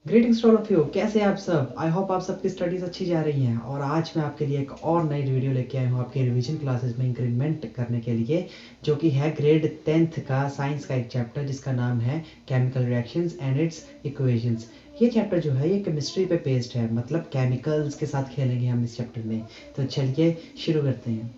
Greetings to all of you, कैसे हैं आप सब। आई होप आप सबकी स्टडीज अच्छी जा रही हैं। और आज मैं आपके लिए एक और नई वीडियो लेके आया हूँ आपके रिवीजन क्लासेस में इंक्रीमेंट करने के लिए, जो कि है ग्रेड 10th का साइंस का एक चैप्टर जिसका नाम है chemical reactions and it's equations. ये चैप्टर जो है ये केमिस्ट्री पे बेस्ड है, मतलब केमिकल्स के साथ खेलेंगे हम इस चैप्टर में। तो चलिए शुरू करते हैं।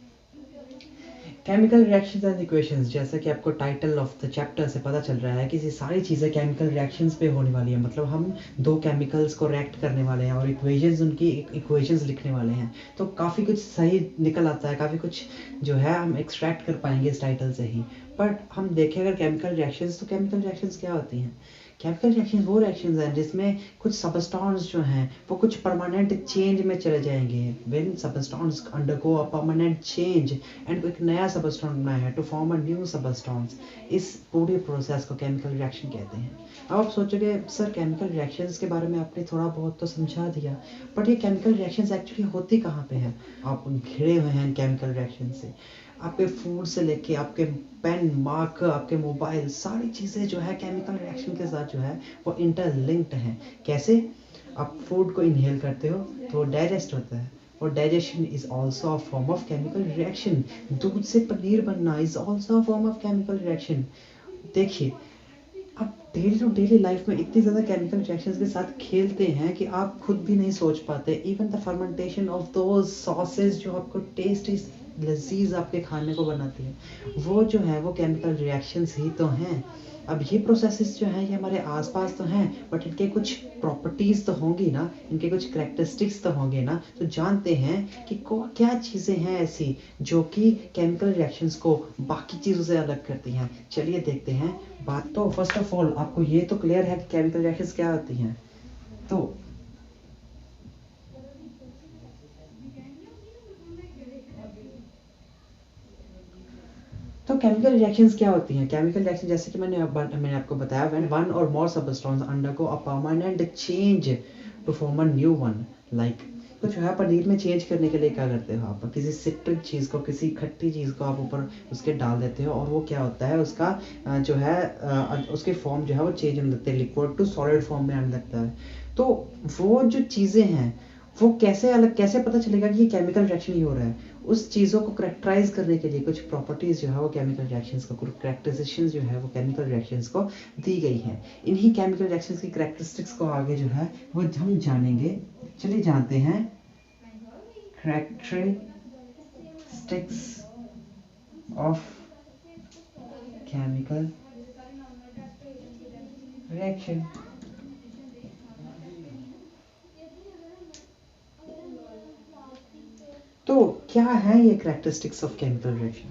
केमिकल रिएक्शंस एंड इक्वेशंस, जैसा कि आपको टाइटल ऑफ द चैप्टर से पता चल रहा है कि ये सारी चीज़ें केमिकल रिएक्शंस पे होने वाली है। मतलब हम दो केमिकल्स को रिएक्ट करने वाले हैं और इक्वेशंस, उनकी इक्वेशंस लिखने वाले हैं। तो काफ़ी कुछ सही निकल आता है, काफ़ी कुछ जो है हम एक्सट्रैक्ट कर पाएंगे इस टाइटल से ही। बट हम देखें अगर केमिकल रिएक्शंस, तो केमिकल रिएक्शंस क्या होती हैं। केमिकल रिएक्शंस वो रिएक्शंस हैं जिसमें कुछ सबस्टेंस जो हैं वो कुछ परमानेंट चेंज में चले जाएंगे। When substance undergo a permanent change and एक नया सबस्टेंस बना है to form a new substance, इस पूरे प्रोसेस को केमिकल रिएक्शन कहते हैं। अब आप सोचोगे सर केमिकल रिएक्शंस के बारे में आपने थोड़ा बहुत तो समझा दिया, बट ये केमिकल रिएक्शंस एक्चुअली होती कहाँ पे हैं। आप घिरे हुए हैं केमिकल रिएक्शन से। आपके फूड से लेके आपके पेन, मार्क, आपके मोबाइल, सारी चीज़ें जो है केमिकल रिएक्शन के साथ जो है वो इंटरलिंक्ड हैं। कैसे? आप फूड को इनहेल करते हो तो वो डाइजेस्ट होता है, और digestion is also a form of chemical reaction. दूध से पनीर बनना is also a form of chemical reaction. देखिए, आप डेली टू डेली लाइफ में इतनी ज़्यादा केमिकल रिएक्शंस के साथ खेलते हैं कि आप खुद भी नहीं सोच पाते। Even the fermentation of those sausage जो आपको टेस्टी लजीज आपके खाने को बनाती है, वो जो है वो केमिकल रिएक्शंस ही तो हैं। अब ये प्रोसेसेस जो हैं ये हमारे आसपास तो हैं, बट इनके कुछ प्रॉपर्टीज़ तो होंगी ना, इनके कुछ करेक्टरिस्टिक्स तो होंगे ना। तो जानते हैं कि क्या चीज़ें हैं ऐसी जो कि केमिकल रिएक्शंस को बाकी चीज़ों से अलग करती हैं। चलिए देखते हैं। बात तो फर्स्ट ऑफ ऑल आपको ये तो क्लियर है कि केमिकल रिएक्शंस क्या होती हैं। तो केमिकल रिएक्शंस क्या होती हैं। केमिकल रिएक्शन जैसे कि मैंने आपको बताया, when one or more substance undergo a permanent change to form a new one. Like तो जो है पनीर में चेंज करने के लिए क्या करते हो आप, किसी सिट्रिक चीज़ को, किसी खट्टी चीज़ को आप ऊपर उसके डाल देते हो, और वो क्या होता है उसका जो है उसके फॉर्म जो है वो चेंज होने लगते हैं, लिक्विड टू सॉलिड फॉर्म में आने लगता है। तो वो जो चीज़ें हैं वो कैसे पता चलेगा कि ये केमिकल रिएक्शन ही हो रहा है। उस चीज़ों को करेक्टराइज करने के लिए कुछ प्रॉपर्टीज़ जो है वो केमिकल रिएक्शंस को, कुछ करेक्टराइजेशन जो है वो केमिकल रिएक्शंस को दी गई हैं। इन्हीं केमिकल रिएक्शंस की करेक्टरिस्टिक्स को आगे जो है वो हम जानेंगे। चलिए जानते हैं करेक्टरिस्टिक्स ऑफ केमिकल रिएक्शन। तो क्या है ये करेक्टरिस्टिक्स ऑफ केमिकल रिएक्शन।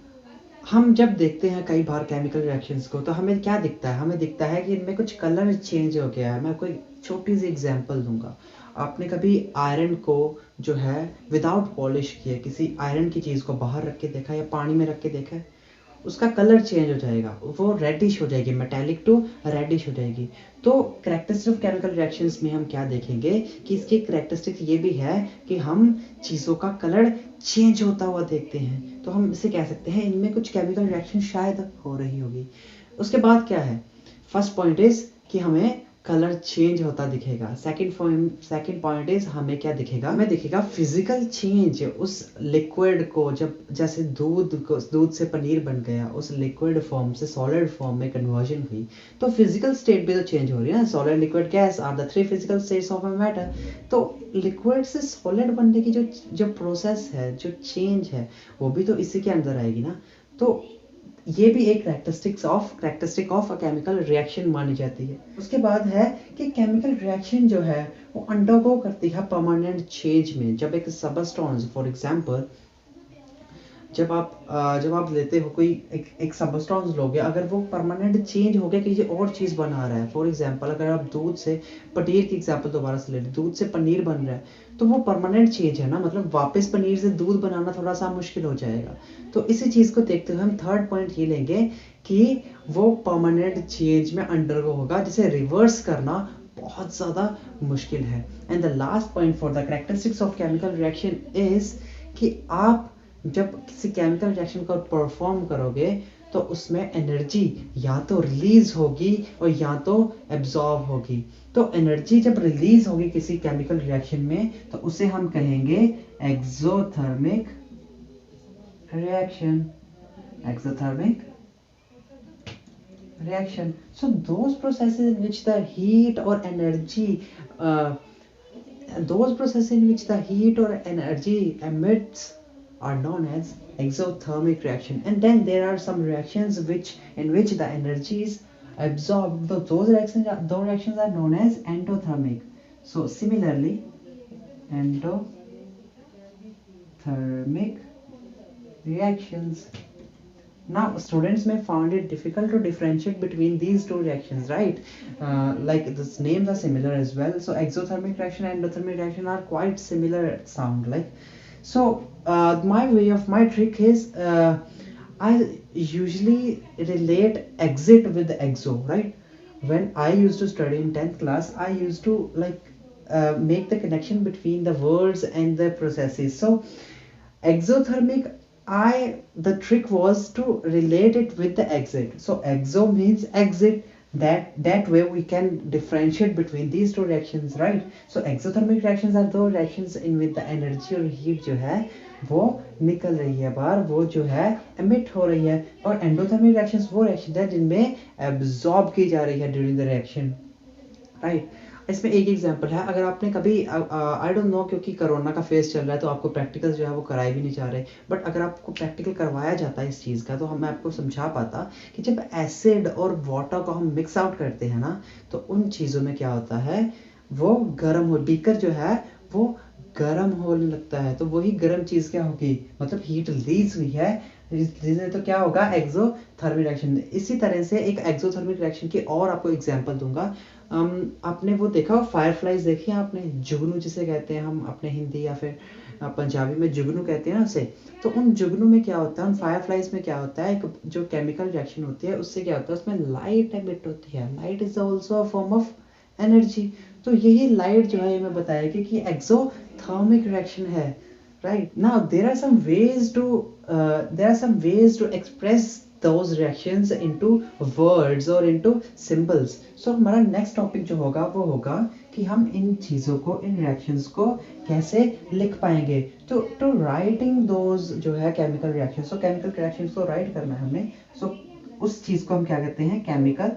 हम जब देखते हैं कई बार केमिकल रिएक्शंस को, तो हमें क्या दिखता है, हमें दिखता है कि इनमें कुछ कलर चेंज हो गया है। मैं कोई छोटी सी एग्जांपल दूंगा। आपने कभी आयरन को जो है विदाउट पॉलिश किए किसी आयरन की चीज़ को बाहर रख के देखा या पानी में रख के देखा है? उसका कलर चेंज हो जाएगा, वो रेडिश हो जाएगी, मेटालिक टू रेडिश हो जाएगी। तो करेक्टरिस्टिक ऑफ केमिकल रिएक्शंस में हम क्या देखेंगे कि इसकी करेक्टरिस्टिक ये भी है कि हम चीज़ों का कलर चेंज होता हुआ देखते हैं। तो हम इसे कह सकते हैं इनमें कुछ केमिकल रिएक्शन शायद हो रही होगी। उसके बाद क्या है, फर्स्ट पॉइंट इज कि हमें कलर चेंज होता दिखेगा। सेकंड पॉइंट इज हमें क्या दिखेगा, हमें दिखेगा फिजिकल चेंज उस लिक्विड को। जब जैसे दूध से पनीर बन गया, उस लिक्विड फॉर्म से सॉलिड फॉर्म में कन्वर्जन हुई, तो फिजिकल स्टेट भी तो चेंज हो रही है ना। Solid, liquid, gas are the three physical states of a matter. तो लिक्विड से सॉलिड बनने की जो प्रोसेस है, जो चेंज है, वो भी तो इसी के अंदर आएगी ना। तो ये भी एक characteristic of a chemical reaction मानी जाती है। उसके बाद है कि केमिकल रिएक्शन जो है वो अंडरगो करती है परमानेंट चेंज में। जब एक सबस्टेंस, फॉर एग्जांपल जब आप लेते हो कोई एक सबस्टेंस लोगे, अगर वो परमानेंट चेंज हो गया किसी और चीज़ बना रहा है, फॉर एग्जांपल अगर आप दूध से पनीर की एग्जांपल दोबारा से ले लें, दूध से पनीर बन रहा है, तो वो परमानेंट चेंज है ना, मतलब वापस पनीर से दूध बनाना थोड़ा सा मुश्किल हो जाएगा। तो इसी चीज़ को देखते हुए हम थर्ड पॉइंट ये लेंगे कि वो परमानेंट चेंज में अंडरगो होगा, जिसे रिवर्स करना बहुत ज़्यादा मुश्किल है। And the last point for the characteristics of chemical reaction is कि आप जब किसी केमिकल रिएक्शन को परफॉर्म करोगे, तो उसमें एनर्जी या तो रिलीज होगी और या तो एब्जॉर्ब होगी। तो एनर्जी जब रिलीज होगी किसी केमिकल रिएक्शन में तो उसे हम कहेंगे exothermic reaction. Exothermic reaction. So those processes in which the heat or energy emits are known as exothermic reaction. And then there are some reactions in which the energy is absorbed. Those reactions are known as endothermic. So similarly, endothermic reactions. Now students may find it difficult to differentiate between these two reactions, right? Like the names are similar as well. So exothermic reaction and endothermic reaction are quite similar sound like. So my trick is I usually relate exit with exo, right? When I used to study in 10th class, I used to make the connection between the words and the processes. So exothermic, the trick was to relate it with the exit. So exo means exit. That way we can differentiate between these two reactions, right? So exothermic reactions are those reactions in which the energy और heat जो है वो निकल रही है बाहर, वो जो है emit हो रही है। और endothermic reactions वो reactions है जिनमें absorb की जा रही है during the reaction, right? इसमें एक एग्जांपल है, अगर आपने कभी आई डोंट नो, क्योंकि कोरोना का फेज चल रहा है तो आपको प्रैक्टिकल जो है वो कराए भी नहीं जा रहे, बट अगर आपको प्रैक्टिकल करवाया जाता है इस चीज़ का तो मैं आपको समझा पाता कि जब एसिड और वाटर को हम मिक्स आउट करते हैं ना तो उन चीज़ों में क्या होता है, वो गर्म हो, बीकर जो है वो गर्म होने लगता है। तो वही गर्म चीज़ क्या होगी, मतलब हीट रिलीज हुई है, तो क्या होगा, एक्सोथर्मिक रिएक्शन। इसी तरह से एक एक्सोथर्मिक रिएक्शन की और आपको एग्जांपल दूंगा। आपने वो देखा, फायरफ्लाइज देखी आपने, जुगनू जिसे कहते हैं हम अपने हिंदी या फिर पंजाबी में जुगनू कहते हैं उसे। तो उन जुगनू में क्या होता है, उन फायरफ्लाइज में क्या होता है, एक जो केमिकल रिएक्शन होती है उससे क्या होता है, उसमें लाइट एमिट होती है। Light is also a form of energy. तो यही लाइट जो है ये मैं बताया कि एक्सोथर्मिक रिएक्शन है, right? Now there are some ways to express those reactions into words or into symbols. So हमारा next topic जो होगा वो होगा कि हम इन चीज़ों को, इन reactions को कैसे लिख पाएंगे। तो to writing those जो है chemical reactions, so chemical reactions को write करना है हमें, so उस चीज़ को हम क्या कहते हैं, chemical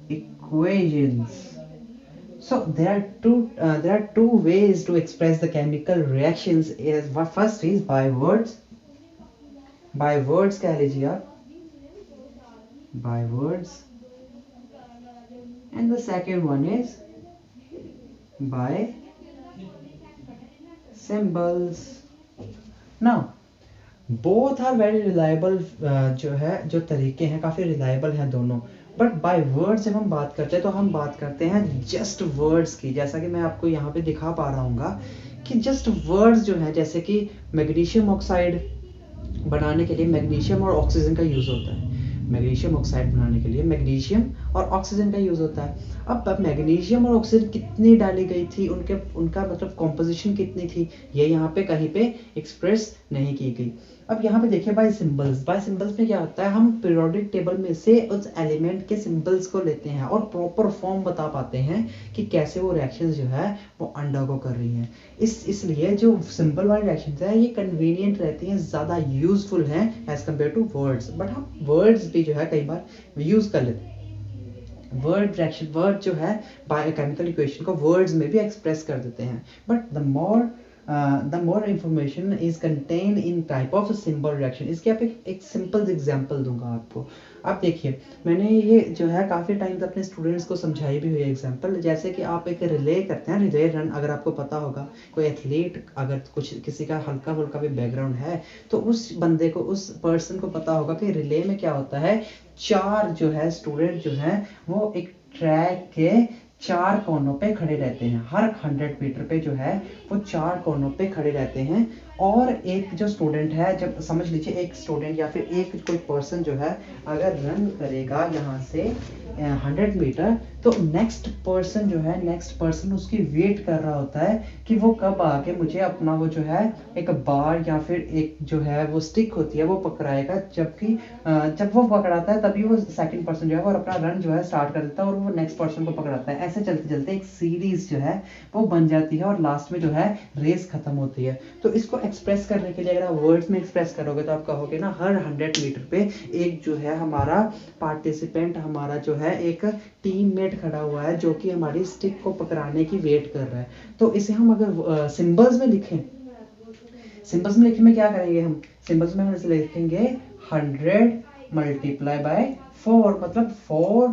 equations. So there are two ways to express the chemical reactions. First is by words. By words कह लीजिए आप, by words, and the second one is by symbols. Now both are very reliable, जो तरीके हैं काफ़ी reliable हैं दोनों। But by words जब हम बात करते हैं तो हम बात करते हैं जस्ट वर्ड्स की, जैसा कि मैं आपको यहाँ पे दिखा पा रहा हूँ कि जस्ट वर्ड्स जो है, जैसे कि मैग्नीशियम ऑक्साइड बनाने के लिए मैग्नीशियम और ऑक्सीजन का यूज़ होता है। मैग्नीशियम ऑक्साइड बनाने के लिए मैग्नीशियम और ऑक्सीजन का यूज़ होता है। अब मैग्नीशियम और ऑक्सीजन कितनी डाली गई थी, उनका मतलब कॉम्पोजिशन कितनी थी, ये यहाँ पे कहीं पे एक्सप्रेस नहीं की गई। अब यहाँ पे देखिए बाय सिंबल्स। बाय सिंबल्स में क्या होता है, हम पीरियोडिक टेबल में से उस एलिमेंट के सिंबल्स को लेते हैं और प्रॉपर फॉर्म बता पाते हैं कि कैसे वो रिएक्शंस जो है वो अंडरगो कर रही हैं। इसलिए जो सिंबल वाली रिएक्शंस है ये कन्वीनियंट रहती हैं, ज़्यादा यूजफुल हैं as compare to words. But हम वर्ड्स भी जो है कई बार यूज़ कर लेते हैं। वर्ड जो है बायोकेमिकल इक्वेशन को वर्ड्स में भी एक्सप्रेस कर देते हैं। But the more information is contained in type of symbol reaction। इसके आप एक सिंपल एग्जांपल दूंगा आपको। आप देखिए, मैंने ये जो है काफ़ी टाइम तक अपने स्टूडेंट्स को समझाई भी हुई एग्जांपल। जैसे कि आप एक रिले करते हैं, रिले रन, अगर आपको पता होगा, कोई एथलीट अगर किसी का हल्का फुल्का भी बैकग्राउंड है तो उस बंदे को, उस पर्सन को पता होगा कि रिले में क्या होता है। 4 जो है स्टूडेंट जो है वो एक ट्रैक के 4 कोनों पे खड़े रहते हैं। हर 100 मीटर पे जो है वो 4 कोनों पे खड़े रहते हैं और एक जो स्टूडेंट है, जब समझ लीजिए एक स्टूडेंट या फिर एक कोई पर्सन जो है अगर रन करेगा यहाँ से 100 मीटर, तो नेक्स्ट पर्सन उसकी वेट कर रहा होता है कि वो कब आके मुझे अपना वो जो है एक बार या फिर एक जो है वो स्टिक होती है वो पकड़ाएगा, जबकि जब वो पकड़ाता है तभी वो सेकंड पर्सन जो है वो अपना रन जो है स्टार्ट कर देता है और वो नेक्स्ट पर्सन को पकड़ाता है। ऐसे चलते चलते एक सीरीज जो है वो बन जाती है और लास्ट में जो है रेस खत्म होती है। तो इसको एक्सप्रेस करने के लिए अगर आप वर्ड्स में एक्सप्रेस करोगे तो आप कहोगे ना, हर 100 मीटर पे एक जो है हमारा पार्टिसिपेंट, हमारा जो है एक टीममेट खड़ा हुआ है जो कि हमारी स्टिक को पकड़ाने की वेट कर रहा है। तो इसे हम अगर सिंबल्स में लिखें, में क्या करेंगे, हम सिंबल्स में हम इसे लिखेंगे 100 मल्टीप्लाई बाय 4, मतलब 4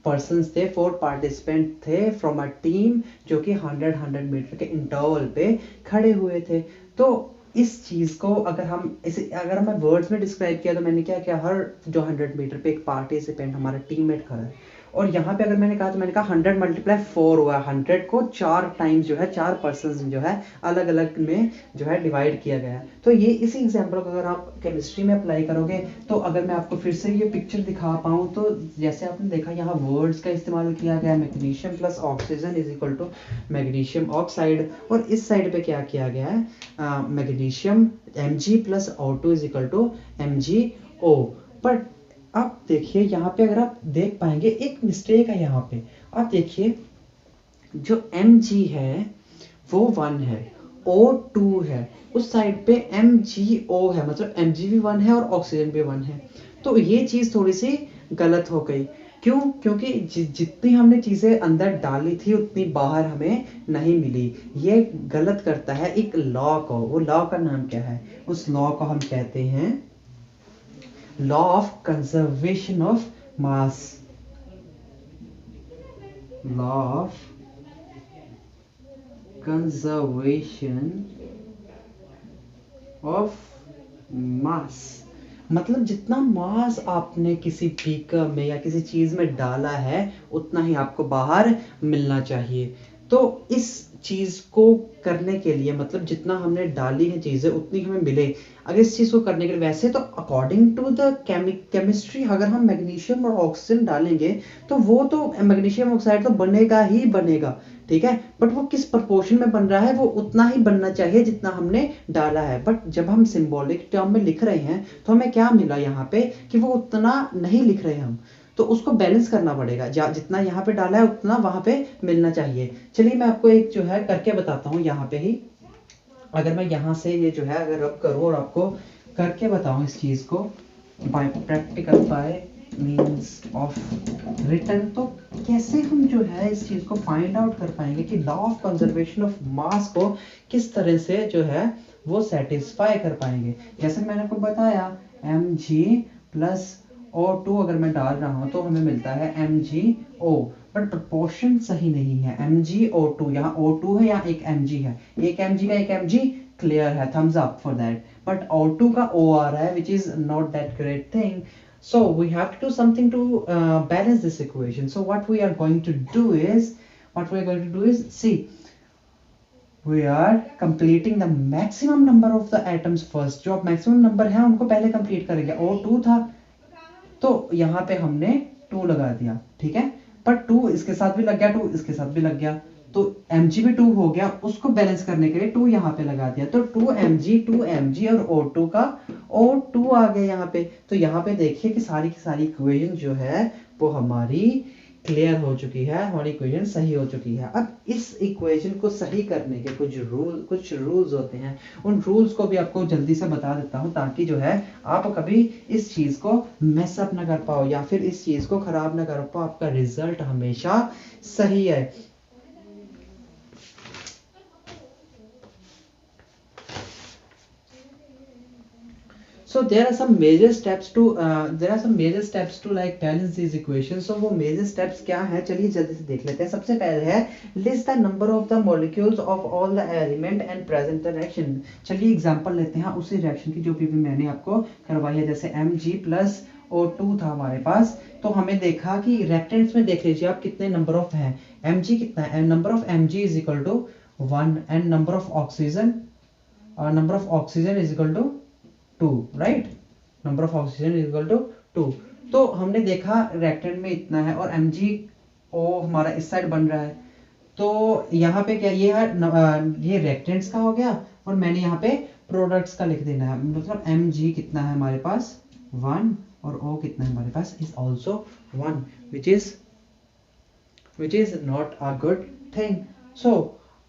पर्सन्स थे, 4 पार्टिसिपेंट थे फ्रॉम अ टीम जो कि 100 मीटर के इंटरवल पे खड़े हुए थे। तो इस चीज को अगर मैं वर्ड्स में डिस्क्राइब किया तो मैंने क्या किया, हर जो 100 मीटर पे एक पार्टिसिपेंट हमारा टीममेट खड़ा है, और यहाँ पे अगर मैंने कहा तो मैंने कहा 100 मल्टीप्लाई 4 हुआ, 100 को 4 टाइम्स जो है 4 पर्सन जो है अलग अलग में जो है डिवाइड किया गया है। तो ये इसी एग्जांपल को अगर आप केमिस्ट्री में अप्लाई करोगे, तो अगर मैं आपको फिर से ये पिक्चर दिखा पाऊँ, तो जैसे आपने देखा यहाँ वर्ड्स का इस्तेमाल किया गया, magnesium plus oxygen is equal to magnesium oxide, और इस साइड पे क्या किया गया है, magnesium Mg plus O2 is equal to MgO। But आप देखिए यहाँ पे अगर आप देख पाएंगे एक मिस्टेक है यहाँ पे, आप देखिए जो Mg है वो 1 है, O2 है, उस साइड पे MgO है, मतलब Mg भी 1 है और ऑक्सीजन भी 1 है। तो ये चीज थोड़ी सी गलत हो गई। क्यों? क्योंकि जितनी हमने चीजें अंदर डाली थी उतनी बाहर हमें नहीं मिली। ये गलत करता है एक लॉ को। वो लॉ का नाम क्या है? उस लॉ को हम कहते हैं law of conservation of mass. Law of conservation of mass, मतलब जितना मास आपने किसी बीकर में या किसी चीज में डाला है उतना ही आपको बाहर मिलना चाहिए। तो इस चीज को करने के लिए, मतलब जितना हमने डाली है चीजें उतनी हमें मिले, अगर इस चीज को करने के लिए, वैसे तो अकॉर्डिंग टू द केमिस्ट्री अगर हम मैग्नीशियम और ऑक्सीजन डालेंगे तो वो तो मैग्नीशियम ऑक्साइड तो बनेगा ही बनेगा, ठीक है, बट वो किस प्रोपोर्शन में बन रहा है वो उतना ही बनना चाहिए जितना हमने डाला है। बट जब हम सिंबॉलिक टर्म में लिख रहे हैं तो हमें क्या मिला यहाँ पे कि वो उतना नहीं लिख रहे हम, तो उसको बैलेंस करना पड़ेगा, जितना यहाँ पे डाला है उतना वहां पे मिलना चाहिए। चलिए मैं आपको एक जो है करके बताता हूँ यहाँ पे ही। अगर मैं यहाँ से ये जो है अगर रब करूँ और आपको करके बताऊँ इस चीज को by practical, by means of written, तो कैसे हम जो है इस चीज को फाइंड आउट कर पाएंगे कि law of conservation of mass को किस तरह से जो है वो सेटिस्फाई कर पाएंगे। जैसे मैंने आपको बताया Mg प्लस O2 अगर मैं डाल रहा हूं तो हमें मिलता है MgO, बट प्रोपोर्शन सही नहीं है। MgO2, यहाँ O2 है यहाँ एक Mg है, एक Mg का एक Mg, क्लियर है, thumbs up for that. But O2 का O आ रहा है which is not that great thing. So we have to do something to balance this equation. So what we are going to do is see, we are completing the maximum number of the atoms first. जो maximum number है उनको पहले complete करेंगे। O2 था तो यहाँ पे हमने 2 लगा दिया, ठीक है, पर 2 इसके साथ भी लग गया, 2 इसके साथ भी लग गया, तो Mg भी 2 हो गया, उसको बैलेंस करने के लिए 2 यहाँ पे लगा दिया, तो 2Mg और O2 का O2 आ गया यहाँ पे। तो यहाँ पे देखिए कि सारी की सारी इक्वेशन जो है वो हमारी क्लियर हो चुकी है, हमारी इक्वेशन सही हो चुकी है। अब इस इक्वेशन को सही करने के कुछ रूल्स होते हैं, उन रूल्स को भी आपको जल्दी से बता देता हूं ताकि जो है आप कभी इस चीज को मेस अप ना कर पाओ या फिर इस चीज को खराब ना कर पाओ, आपका रिजल्ट हमेशा सही है। So there are some major steps to like balance these equations. So वो major steps क्या है, चलिए जल्दी से देख लेते हैं। सबसे पहले है list the number of the molecules of all the element and present the reaction. चलिए एग्जांपल लेते हैं उसी रिएक्शन की जो भी मैंने आपको करवाई है। जैसे Mg प्लस O2 था हमारे पास, तो हमें देखा कि रिएक्टेंट्स में देख लीजिए आप कितने नंबर ऑफ हैं। Mg कितना है, number of Mg is equal to 1 and number of oxygen number of oxygen is equal to 2, right, number of oxygen is equal to 2। तो हमने देखा रिएक्टेंट में इतना है और MgO हमारा इस साइड बन रहा है। तो यहाँ पे क्या ये है ये रिएक्टेंट्स का हो गया और मैंने यहाँ पे प्रोडक्ट्स का लिख देना है, मतलब Mg कितना है हमारे पास 1 और O कितना है हमारे पास is also 1, which is not a good thing. So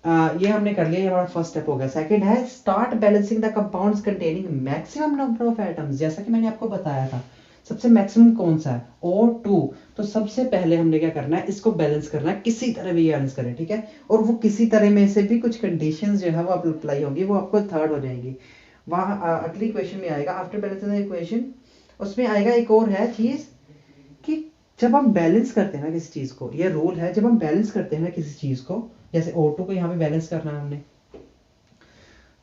ये हमने कर लिया, ये हमारा फर्स्ट स्टेप हो गया। सेकंड है start balancing the compounds containing maximum number of atoms. जैसा कि मैंने आपको बताया था सबसे मैक्सिमम कौन सा है, O2। तो सबसे पहले हमने क्या करना है, इसको बैलेंस करना है, किसी तरह भी बैलेंस करें, ठीक है। और वो किसी तरह में से भी कुछ कंडीशंस जो है वो अप्लाई होंगी, वो आपको थर्ड हो जाएंगी। वहाँ अगली क्वेश्चन में आएगा आफ्टर बैलेंसिंग द इक्वेशन, उसमें आएगा एक और है चीज कि जब हम बैलेंस करते हैं ना किसी चीज को, ये रूल है, जब हम बैलेंस करते हैं ना किसी चीज को, जैसे O2 को यहाँ पे बैलेंस करना है हमने,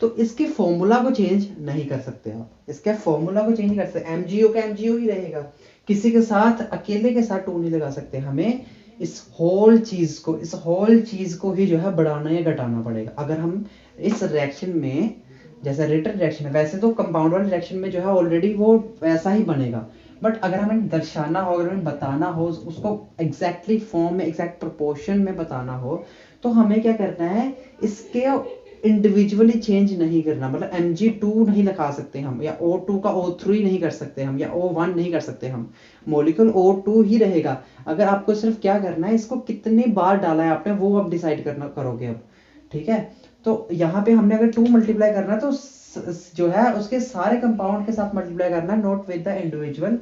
तो इसके फॉर्मूला को चेंज नहीं कर सकते आप, इसके फॉर्मूला को चेंज कर सकते, MgO का MgO ही रहेगा, किसी के साथ अकेले के साथ 2 नहीं लगा सकते, हमें इस होल चीज को ही जो है बढ़ाना या घटाना पड़ेगा। अगर हम इस रिएक्शन में, जैसे रिटर्न रिएक्शन है, वैसे तो कंपाउंड वाले रिएक्शन में जो है ऑलरेडी वो वैसा ही बनेगा, बट अगर हमें दर्शाना हो, अगर हमें बताना हो, उसको एग्जैक्टली फॉर्म में, एग्जैक्ट प्रोपोर्शन में बताना हो, तो हमें क्या करना है, इसके इंडिविजुअली चेंज नहीं करना, मतलब Mg2 नहीं लगा सकते हम, या O2 का O3 नहीं कर सकते हम, या O1 नहीं कर सकते हम, मॉलिक्यूल O2 ही रहेगा। अगर आपको सिर्फ क्या करना है, इसको कितनी बार डाला है आपने वो आप डिसाइड करना करोगे अब, ठीक है। तो यहाँ पे हमने अगर 2 मल्टीप्लाई करना है तो जो है उसके सारे कंपाउंड के साथ मल्टीप्लाई करना है, not with the individual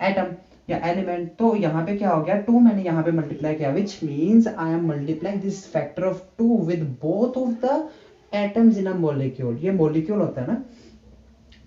atom या एलिमेंट। तो यहाँ पे क्या हो गया, 2 मैंने यहाँ पे मल्टीप्लाई किया, which means I am multiplying this factor of 2 with both of the atoms in a molecule. ये मॉलिक्यूल होता है ना,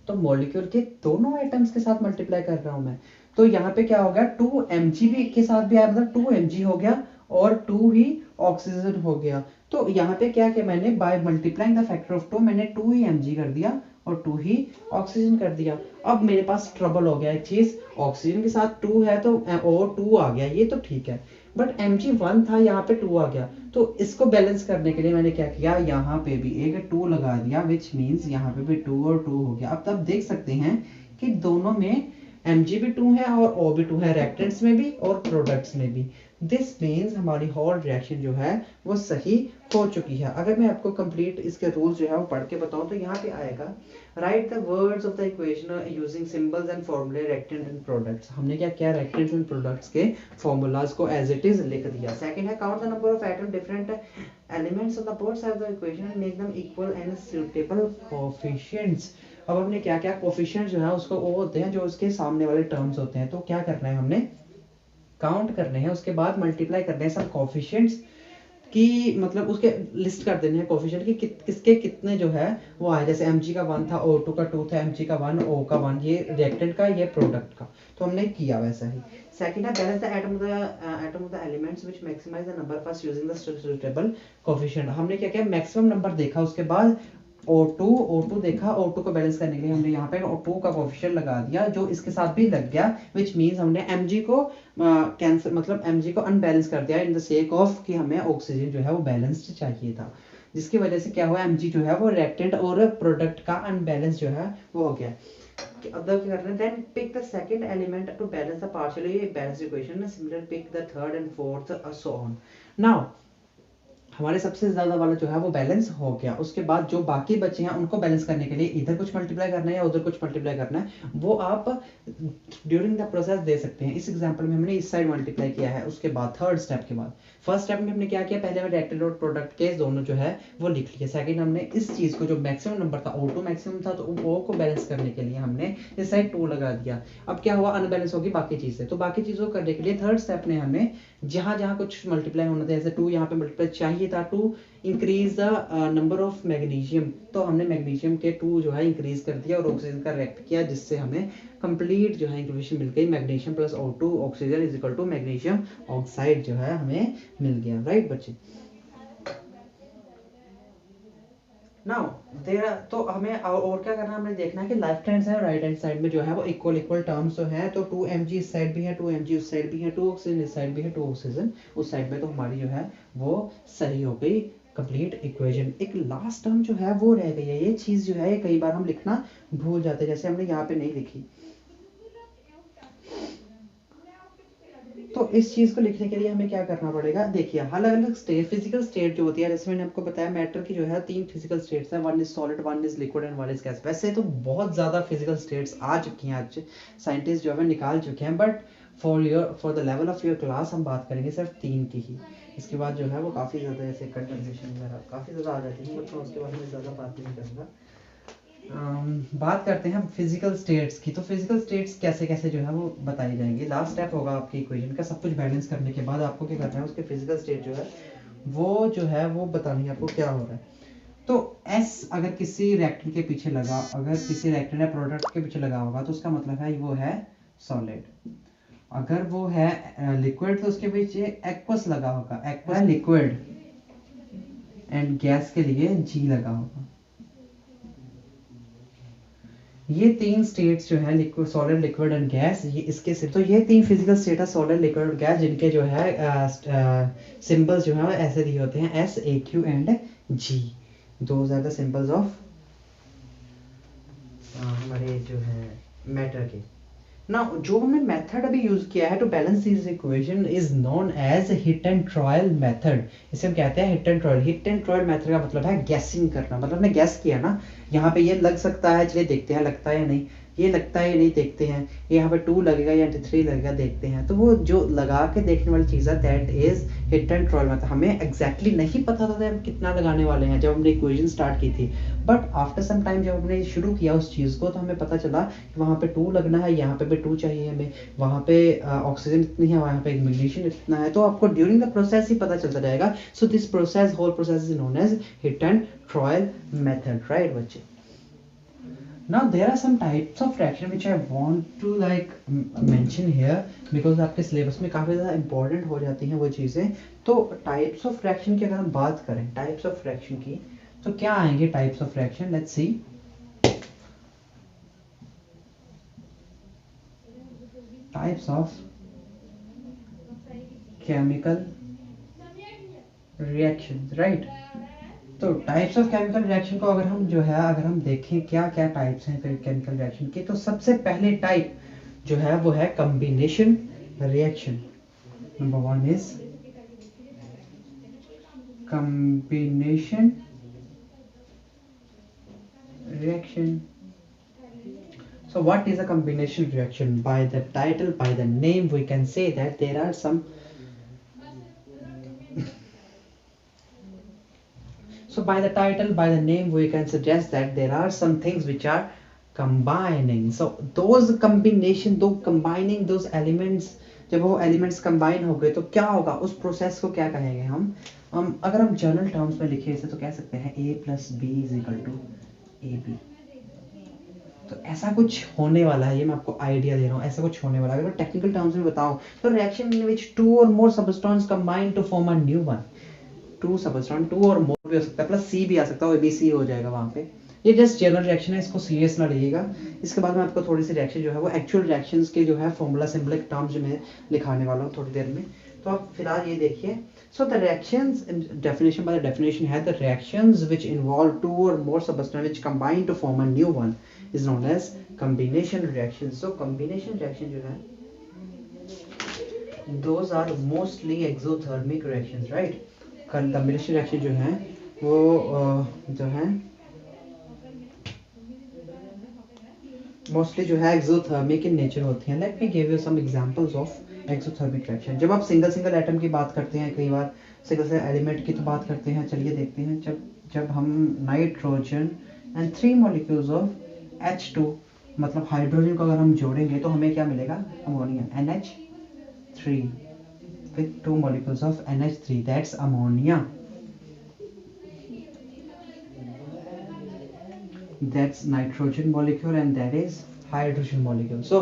तो मॉलिक्यूल के दोनों एटम्स के साथ मल्टीप्लाई कर रहा हूं मैं। तो यहाँ पे क्या हो गया, 2 Mg भी के साथ भी आया, मतलब 2 Mg हो गया और 2 ही ऑक्सीजन हो गया। तो यहाँ पे क्या किया मैंने, by multiplying the factor of 2 मैंने 2 ही Mg कर दिया और 2 ही ऑक्सीजन कर दिया। अब मेरे पास ट्रबल हो गया एक चीज, ऑक्सीजन के साथ 2 है तो O2 आ गया, ये तो ठीक है, बट Mg1 था, यहाँ पे 2 आ गया। तो इसको बैलेंस करने के लिए मैंने क्या किया, यहाँ पे भी एक 2 लगा दिया, विच मीन्स यहाँ पे भी 2 और 2 हो गया। अब तब देख सकते हैं कि दोनों में Mg भी 2 है और O भी 2 है, रिएक्टेंट्स में भी और प्रोडक्ट्स में भी। दिस मीन्स हमारी होल रिएक्शन जो है वो सही हो चुकी है। अगर मैं आपको कंप्लीट इसके रूल्स जो है वो पढ़ के बताऊं तो यहाँ पे आएगा, right the words of the equation using symbols and फॉर्मूले रिएक्टेंट एंड प्रोडक्ट्स। हमने क्या किया, रिएक्टेंट्स एंड प्रोडक्ट्स के फॉर्मूलाज को एज इट इज लिख दिया। सेकंड है count the number of atom different elements on the both sides of the equation and make them equal and suitable coefficients. अब हमने क्या क्या कोएफिशिएंट जो है उसको वो होते हैं जो उसके सामने वाले टर्म्स होते हैं, तो क्या करना है, हमने काउंट करने हैं, उसके बाद मल्टीप्लाई करने हैं सब कोएफिशिएंट्स की, मतलब उसके लिस्ट कर देने हैं कोएफिशिएंट की किसके कितने जो है वो आए। जैसे Mg का 1 था, O2 का 2 था, Mg का 1, O का 1, ये रिएक्टेंट का, ये प्रोडक्ट का, तो हमने किया वैसा ही। सेकंड है balance the atom of the elements which maximise the number first using the suitable coefficient. हमने क्या किया, मैक्सिमम नंबर देखा, उसके बाद O2 देखा, O2 को बैलेंस करने के लिए हमने यहाँ पे O2 का कोएफिशिएंट लगा दिया जो इसके साथ भी लग गया, विच मीन्स हमने Mg को कैंसिल, मतलब Mg को अनबैलेंस कर दिया इन द सेक ऑफ कि हमें ऑक्सीजन जो है वो बैलेंस्ड चाहिए था, जिसकी वजह से क्या हुआ, Mg जो है वो रिएक्टेंट और प्रोडक्ट का अनबैलेंस जो है वो हो गया। अब क्या करना है, then pick the second element to balance the partially balanced equation, similar pick the third and fourth so on. Now हमारे सबसे ज्यादा वाला जो है वो बैलेंस हो गया, उसके बाद जो बाकी बचे हैं उनको बैलेंस करने के लिए इधर कुछ मल्टीप्लाई करना है या उधर कुछ मल्टीप्लाई करना है, वो आप ड्यूरिंग द प्रोसेस दे सकते हैं। इस एग्जांपल में हमने इस साइड मल्टीप्लाई किया है, उसके बाद थर्ड स्टेप के बाद, फर्स्ट स्टेप में हमने क्या किया, पहले हमने रिएक्टेंट और प्रोडक्ट के दोनों जो है वो लिख लिया। सेकंड हमने इस चीज को, जो मैक्सिमम नंबर था, O2 मैक्सिमम था, तो O को बैलेंस करने के लिए हमने इस साइड 2 लगा दिया। अब क्या हुआ, अनबैलेंस होगी बाकी चीजें, तो बाकी चीजों को करने के लिए थर्ड स्टेप ने हमें जहां जहां कुछ मल्टीप्लाई होना था, जैसे 2 यहाँ पे मल्टीप्लाई चाहिए था, 2 increase the number of magnesium, तो हमने मैग्नीशियम के 2 जो है इंक्रीज कर दिया और ऑक्सीजन का रिएक्ट किया, जिससे हमें कंप्लीट जो है इक्वेशन मिल गई, magnesium plus O2 oxygen is equal to magnesium oxide जो है हमें मिल गया, राइट बच्चे। नाउ देयर, तो हमें और क्या करना है, हमें देखना है कि लेफ्ट हैंड साइड और राइट हैंड साइड में जो है वो इक्वल इक्वल टर्म्स तो है, तो 2 Mg इस साइड भी है, 2 Mg उस साइड भी है, 2 ऑक्सीजन इस साइड भी है, 2 ऑक्सीजन उस साइड में, तो हमारी जो है वो सही हो गई कंप्लीट इक्वेशन। एक लास्ट टर्म जो है वो रह गई है, ये चीज़ जो है ये कई बार हम लिखना भूल जाते हैं, जैसे हमने यहाँ पे नहीं लिखी। तो इस चीज़ को लिखने के लिए हमें क्या करना पड़ेगा, देखिए अलग अलग स्टेट, फिजिकल स्टेट जो होती है, जैसे मैंने आपको बताया मैटर की जो है 3 फिजिकल स्टेट्स हैं, one is solid, one is liquid and one is gas. वैसे तो बहुत ज़्यादा फिजिकल स्टेट्स आ चुकी हैं, आज साइंटिस्ट जो है निकाल चुके हैं, but for the level of your class हम बात करेंगे सिर्फ 3 की ही। इसके बाद जो है वो काफ़ी ज़्यादा ऐसे कंडेंसेशन वगैरह काफ़ी ज़्यादा आ जाती है, बट मैं उसके बारे में ज़्यादा बात नहीं करूँगा। बात करते हैं फिजिकल स्टेट्स की। तो फिजिकल स्टेट्स कैसे कैसे जो है वो बताई जाएंगी। लास्ट स्टेप होगा आपकी इक्वेशन का, सब कुछ बैलेंस करने के बाद आपको क्या करना है, उसके फिजिकल स्टेट जो है वो बतानी है आपको क्या हो रहा है। तो S अगर किसी रिएक्टर के पीछे लगा, अगर किसी रिएक्टर या प्रोडक्ट के पीछे लगा होगा तो उसका मतलब है वो है सॉलिड। अगर वो है लिक्विड तो उसके पीछे एक्वस लगा होगा, एक्वस लिक्विड, एंड गैस के लिए G लगा होगा। ये 3 स्टेट्स जो है liquid, solid, liquid and gas, ये इसके तो ये 3 फिजिकल स्टेट है सॉलिड, लिक्विड और गैस, जिनके जो है सिंबल्स जो है ऐसे दिए होते हैं S, A, Q and G। Those are the symbols of हमारे जो है मैटर के। ना जो हमने मेथड अभी यूज किया है to balance this equation is known as hit and trial method. इसे हम कहते हैं hit and trial. Hit and trial method का मतलब है गैसिंग करना, मतलब हमने गैस किया ना, यहाँ पे ये लग सकता है, चलिए देखते हैं लगता है या नहीं, ये लगता है या नहीं देखते हैं, ये यहाँ पे 2 लगेगा या 3 लगेगा देखते हैं। तो वो जो लगा के देखने वाली चीज़ है that is hit and trial method. हमें एग्जैक्टली नहीं पता था हम कितना लगाने वाले हैं जब हमने इक्वेशन स्टार्ट की थी, बट आफ्टर सम टाइम जब हमने शुरू किया उस चीज़ को तो हमें पता चला कि वहाँ पे 2 लगना है, यहाँ पे भी 2 चाहिए हमें, वहाँ पे ऑक्सीजन इतनी है, वहाँ पे मैग्नीशियम इतना है। तो आपको ड्यूरिंग द प्रोसेस ही पता चलता जाएगा। So this process, whole process is known as hit and trial method, right बच्चे। Now there are some types of fraction which I want to like mention here because आपके syllabus में काफ़ी ज़्यादा important हो जाती हैं वो चीज़ें। तो types of fraction की अगर हम बात करें, types of fraction की, तो क्या आएंगे types of fraction, let's see। types of chemical reactions, right। तो टाइप्स ऑफ केमिकल रिएक्शन को अगर हम जो है अगर हम देखें क्या क्या टाइप्स हैं फिर केमिकल रिएक्शन के, तो सबसे पहले टाइप जो है वो है combination reaction. Number 1 is combination reaction. So what is a combination reaction? By the title, by the name, we can say that there are some so by the title, by the name, we can suggest that there are some things which are combining. So those combination, those combining those elements, जब वो elements combine हो गए तो क्या होगा, उस process को क्या कहेंगे हम अगर हम जनरल टर्म्स में लिखे इसे तो कह सकते हैं A plus B is equal to AB। तो ऐसा कुछ होने वाला है, ये मैं आपको आइडिया दे रहा हूँ, ऐसा कुछ होने वाला है। अगर मैं टेक्निकल टर्म्स में बताऊँ तो reaction in which 2 or more substances combine to form a new one। 2 substance, 2 और मोर भी हो सकता है, प्लस सी भी आ सकता है, ABC हो जाएगा वहाँ पे। ये जस्ट जनरल रिएक्शन है, इसको सीरियस ना लीजिएगा। इसके बाद मैं आपको थोड़ी सी रिएक्शन जो है वो एक्चुअल रिएक्शंस के जो है फॉर्मूला सिंबलिक टर्म्स जो मैं लिखाने वाला हूँ थोड़ी देर में। तो आप फिलहाल ये देखिए। So the reactions definition, by the definition है the reactions which involve 2 or more substances which combine to form a new one is known as combination reactions। So combination reaction जो है those are mostly exothermic reactions, right। Combination reaction जो है वो जो है mostly जो है exothermic इन nature होती हैं। Let me give you some examples of exothermic reaction. जब आप सिंगल सिंगल एटम की बात करते हैं, कई बार सिंगल सिंगल एलिमेंट की तो बात करते हैं, चलिए देखते हैं। जब हम nitrogen and 3 molecules of H2 मतलब हाइड्रोजन को अगर हम जोड़ेंगे तो हमें क्या मिलेगा, ammonia, NH3 with 2 molecules of NH3, that's ammonia, that's nitrogen molecule and that is hydrogen molecule। So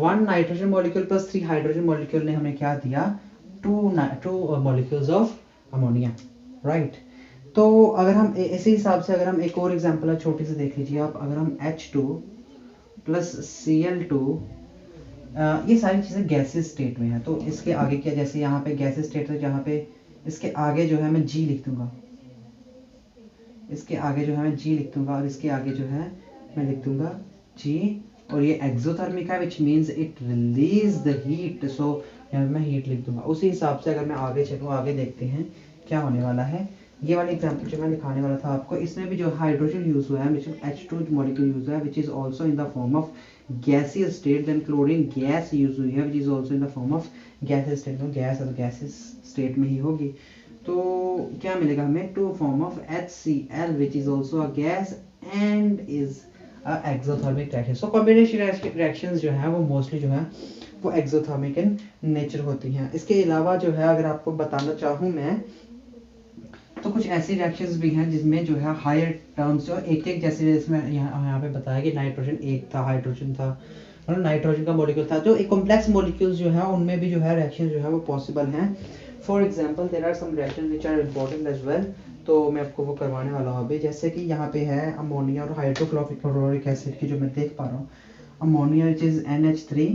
one nitrogen molecule plus 3 hydrogen molecule ने हमें क्या दिया, 2 molecules of ammonia, right। तो अगर हम इसी हिसाब से अगर हम एक और एग्जांपल है छोटी सी देख लीजिए आप। अगर हम H2 plus Cl2, ये सारी चीज़ें गैसेस स्टेट में है, तो इसके आगे क्या, जैसे यहाँ पे गैसेस स्टेट है जहाँ पे इसके आगे जो है मैं G लिख दूंगा, इसके आगे जो है मैं G लिख दूंगा और इसके आगे जो है मैं लिख दूंगा G, और ये एक्सोथर्मिक है which means it release the heat, so यहाँ मैं हीट लिख दूंगा। उसी हिसाब से अगर मैं आगे चलूँ, आगे देखते हैं क्या होने वाला है। ये वाली एग्जांपल जो मैं दिखाने वाला था आपको, इसमें भी जो हाइड्रोजन यूज हुआ है विच H2 मॉलिक्यूल यूज हुआ है which is also in the form of gaseous state, then chlorine gas use हुई है which is also in the form of gaseous state, तो गैस और गैसियस स्टेट में ही होगी। तो क्या मिलेगा हमें, to form of HCl which is also a gas and is exothermic reaction. So combination reactions जो है वो मोस्टली जो है वो एक्सोथर्मिक इन नेचर होती हैं। इसके अलावा जो है अगर आपको बताना चाहूँ मैं, तो कुछ ऐसी रिएक्शंस भी हैं जिसमें जो है हायर टर्म्स जो एक जैसे इसमें यहाँ पे बताया कि नाइट्रोजन एक था, हाइड्रोजन था, मतलब नाइट्रोजन का मॉलिक्यूल था, जो एक कॉम्प्लेक्स मॉलिक्यूल्स जो है उनमें भी जो है रिएक्शन जो है वो पॉसिबल हैं। For example there are some reactions which are important as well, तो मैं आपको वो करवाने वाला हूँ अभी। जैसे कि यहाँ पे है अमोनिया और हाइड्रोक्लोरिक एसिड की जो मैं देख पा रहा हूँ, ammonia which is NH3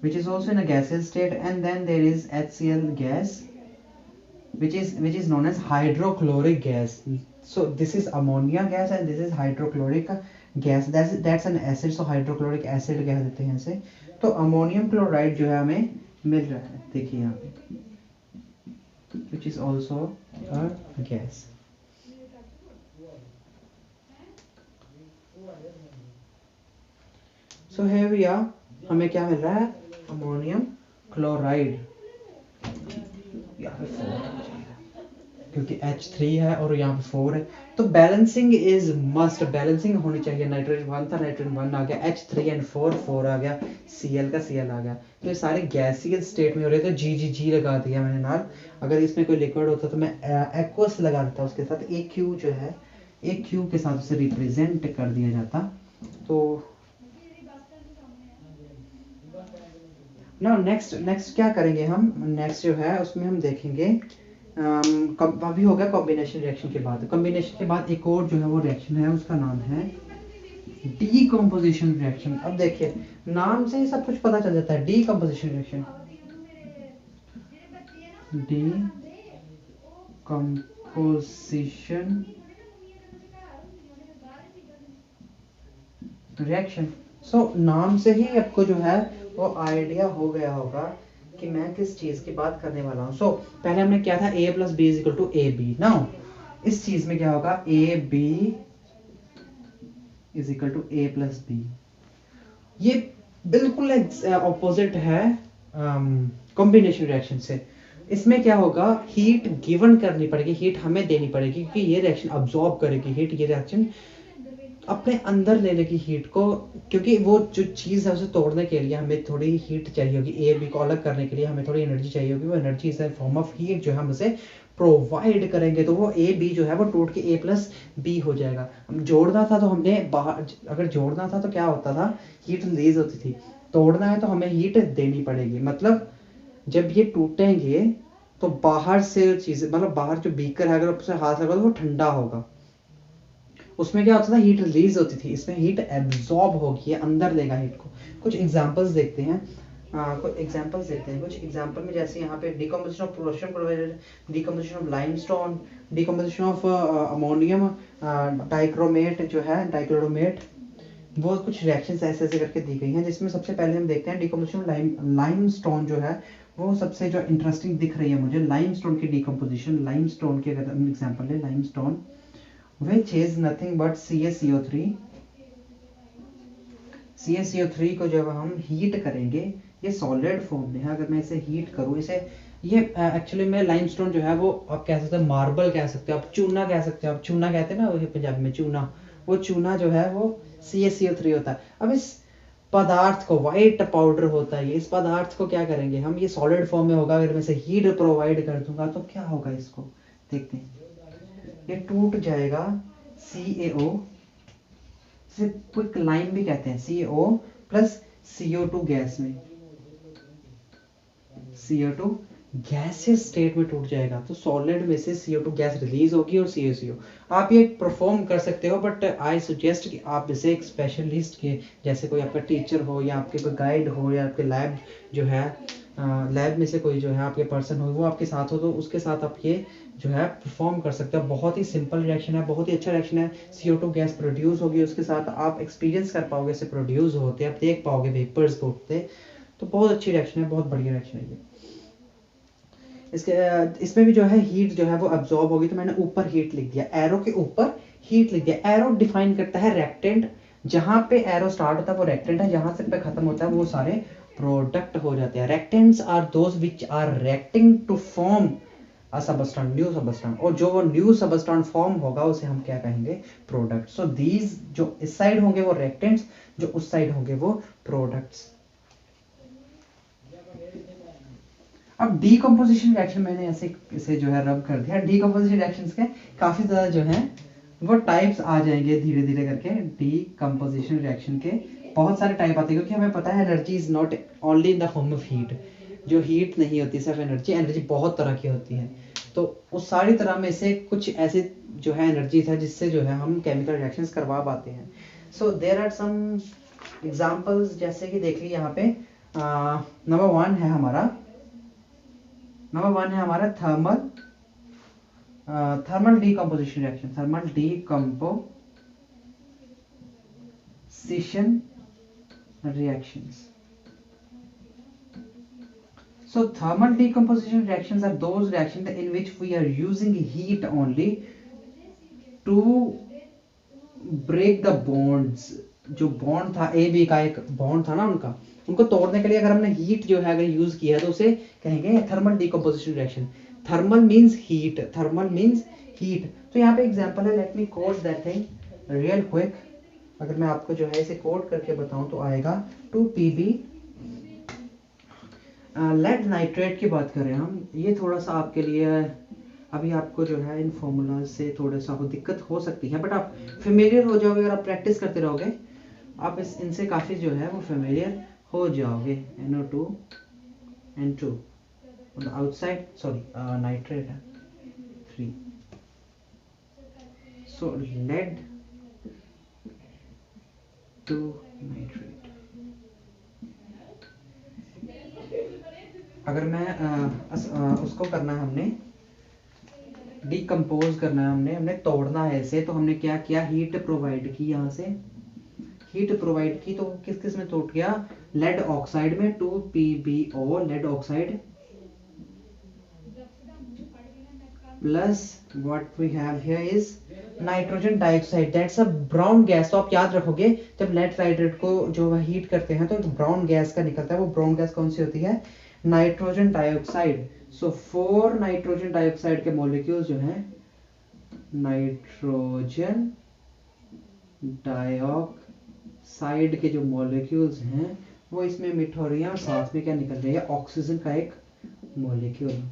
which is also in a gaseous state, and then there is HCl gas which is known as hydrochloric gas. So this is ammonia gas and this is hydrochloric gas, that's an acid, so hydrochloric acid कह देते हैं इसे। तो ammonium chloride जो है हमें मिल रहा है, देखिए यहाँ पे, which is also a gas। so here we are, हमें क्या मिल रहा है, अमोनियम क्लोराइड, यहाँ पे 4 क्योंकि H3 है और यहाँ पे 4 है, तो बैलेंसिंग इज मस्ट, बैलेंसिंग होनी चाहिए। नाइट्रोजन 1 था, नाइट्रोजन 1 आ गया, H3 एंड 4 आ गया, Cl का Cl आ गया, तो ये सारे गैसियस स्टेट में हो रहे थे। G लगा दिया मैंने नाल, अगर इसमें कोई लिक्विड होता तो मैं एक्वस लगा देता उसके साथ, एक Q जो है एक Q के साथ उसे रिप्रेजेंट कर दिया जाता। तो ना नेक्स्ट क्या करेंगे हम, नेक्स्ट जो है उसमें हम देखेंगे अभी हो गया कॉम्बिनेशन रिएक्शन के बाद। कॉम्बिनेशन के बाद एक और जो है वो रिएक्शन है, उसका नाम है डीकम्पोजिशन रिएक्शन। अब देखिए नाम से ही सब कुछ पता चल जाता है, डीकम्पोजिशन रिएक्शन, डीकम्पोजिशन रिएक्शन। सो नाम से ही आपको जो है वो आइडिया हो गया होगा कि मैं किस चीज की बात करने वाला हूँ। सो पहले हमने क्या था, A + B = AB। नाउ इस चीज में क्या होगा, AB = A + B। ये बिल्कुल ऑपोजिट है कॉम्बिनेशन रिएक्शन से। इसमें क्या होगा, हीट गिवन करनी पड़ेगी, हीट हमें देनी पड़ेगी, क्योंकि ये रिएक्शन अब्सॉर्ब करेगी हीट, ये रिएक्शन अपने अंदर ले लेगी हीट को, क्योंकि वो जो चीज़ है उसे तोड़ने के लिए हमें थोड़ी हीट चाहिए होगी, ए बी को अलग करने के लिए हमें थोड़ी एनर्जी चाहिए होगी, वो energy is form of heat जो हम उसे प्रोवाइड करेंगे, तो वो ए बी जो है वो टूट के A + B हो जाएगा। हम जोड़ना था तो हमने बाहर, अगर जोड़ना था तो क्या होता था, हीट रिलीज होती थी, तोड़ना है तो हमें हीट देनी पड़ेगी। मतलब जब ये टूटेंगे तो बाहर से चीज़ें, मतलब बाहर जो बीकर है अगर उससे हाथ लगा तो वो ठंडा होगा, उसमें क्या होता था, हीट रिलीज होती थी, इसमें हीट एब्जॉर्ब होगी, अंदर लेगा हीट को। कुछ एग्जांपल्स देखते हैं, कुछ एग्जांपल में जैसे यहाँ पे decomposition of potassium chloride, decomposition of limestone, decomposition of ammonium dichromate जो है, डाइक्लोरोमेट, वो कुछ रिएक्शंस ऐसे करके दी गई हैं, जिसमें सबसे पहले हम देखते हैं डिकम्पोजिशन लाइमस्टोन जो है वो सबसे जो इंटरेस्टिंग दिख रही है मुझे, लाइमस्टोन की डिकम्पोजिशन। लाइमस्टोन की अगर एग्जांपल है, limestone which is nothing but CaCO3। CaCO3 को जब हम हीट करेंगे, ये सॉलिड फॉर्म में है, अगर मैं इसे हीट करूँ, इसे ये एक्चुअली में लाइमस्टोन जो है वो आप कह सकते हैं मार्बल कह सकते हो, आप चूना कह सकते हो, आप चूना कहते हैं ना वो पंजाबी में चूना, वो चूना जो है वो CaCO3 होता है। अब इस पदार्थ को, वाइट पाउडर होता है, इस पदार्थ को क्या करेंगे हम, ये सॉलिड फॉर्म में होगा, अगर मैं इसे हीट प्रोवाइड कर दूंगा तो क्या होगा, इसको देखते हैं, ये टूट जाएगा CaO, इसे क्विक लाइम भी कहते हैं, CaO + CO2 गैस में, CO2 गैसियस स्टेट में टूट जाएगा, तो सॉलिड में से CO2 गैस रिलीज होगी और CaCO। आप ये परफॉर्म कर सकते हो, बट आई सजेस्ट कि आप इसे एक स्पेशलिस्ट के, जैसे कोई आपका टीचर हो या आपके कोई गाइड हो या आपके लैब जो है लैब में से कोई जो है आपके पर्सन हो, वो आपके साथ हो, तो उसके साथ आप ये जो है परफॉर्म कर सकते हो। बहुत ही सिंपल रिएक्शन है, बहुत ही अच्छा रिएक्शन है। CO2 गैस प्रोड्यूस होगी, उसके साथ आप एक्सपीरियंस कर पाओगे इसे प्रोड्यूस होते, आप देख पाओगे वेपर्स को उठते। तो बहुत अच्छी रिएक्शन है, बहुत बढ़िया रिएक्शन है ये। इसके इसमें भी जो है हीट जो है वो अब्जॉर्ब होगी, तो मैंने ऊपर हीट लिख दिया, एरो के ऊपर हीट लिख दिया। एरो डिफाइन करता है रेक्टेंट, जहां पे एरो स्टार्ट होता है वो रेक्टेंट है, जहां से पे खत्म होता है वो सारे प्रोडक्ट हो जाते हैं। Reactants are those which are reacting to form a substance, new substance, और जो वो न्यू सबस्टेंस फॉर्म होगा उसे हम क्या कहेंगे, प्रोडक्ट। सो दीज जो इस साइड होंगे वो रेक्टेंट्स, जो उस साइड होंगे वो प्रोडक्ट्स। अब डीकम्पोजिशन रिएक्शन मैंने ऐसे इसे जो है रब कर दिया। डीकम्पोजिशन रिएक्शंस के काफी ज्यादा जो है वो टाइप्स आ जाएंगे धीरे धीरे करके। डीकम्पोजिशन रिएक्शन के बहुत सारे टाइप आते हैं, क्योंकि हमें पता है energy is not only in the form of heat. जो हीट नहीं होती सिर्फ एनर्जी, एनर्जी बहुत तरह की होती है। तो उस सारी तरह में से कुछ ऐसे जो है एनर्जीज है जिससे जो है हम केमिकल रिएक्शंस करवा पाते हैं। So there are some examples, जैसे कि देख लीजिए यहाँ पे नंबर वन है हमारा thermal decomposition reaction. Thermal decomposition reactions. So thermal decomposition reactions are those reactions in which we are using heat only to break the bonds. जो bond था ए बी का, एक बॉन्ड था ना उनका, उनको तोड़ने के लिए अगर हमने हीट जो है अगर यूज किया है तो उसे कहेंगे thermal decomposition reaction. Thermal means heat, thermal means heat. तो यहाँ पे एग्जांपल है, let me code that thing real quick. अगर मैं आपको जो है इसे कोड करके बताऊं तो आएगा 2Pb। लेड नाइट्रेट की बात करें हम, ये थोड़ा सा आपके लिए अभी आपको जो है इन फॉर्मूला से थोड़ा सा दिक्कत हो सकती है, बट आप फेमिलियर हो जाओगे अगर आप प्रैक्टिस करते रहोगे, आप इनसे काफ़ी जो है वो फेमिलियर हो जाओगे। NO2 N2 outside, sorry nitrate है 3। सो लेड टू नाइट्रेट। अगर मैं उसको करना है, हमने डिकम्पोज करना है, हमने तोड़ना है इसे, तो हमने क्या किया, हीट प्रोवाइड की, यहाँ से हीट प्रोवाइड की। तो किस किस में टूट गया, लेड ऑक्साइड में 2PbO, lead oxide plus what we have here is nitrogen dioxide, that's a brown gas. तो आप याद रखोगे जब लेड नाइट्रेट को जो हीट करते हैं तो ब्राउन गैस का निकलता है, वो ब्राउन गैस कौन सी होती है, नाइट्रोजन डाइऑक्साइड। सो 4 नाइट्रोजन डाइऑक्साइड के मॉलिक्यूल्स जो हैं, नाइट्रोजन डाइऑक्साइड के जो मॉलिक्यूल्स हैं वो इसमें मिट हो रही हैं, और साथ में क्या निकल रही है, ऑक्सीजन का एक मॉलिक्यूल।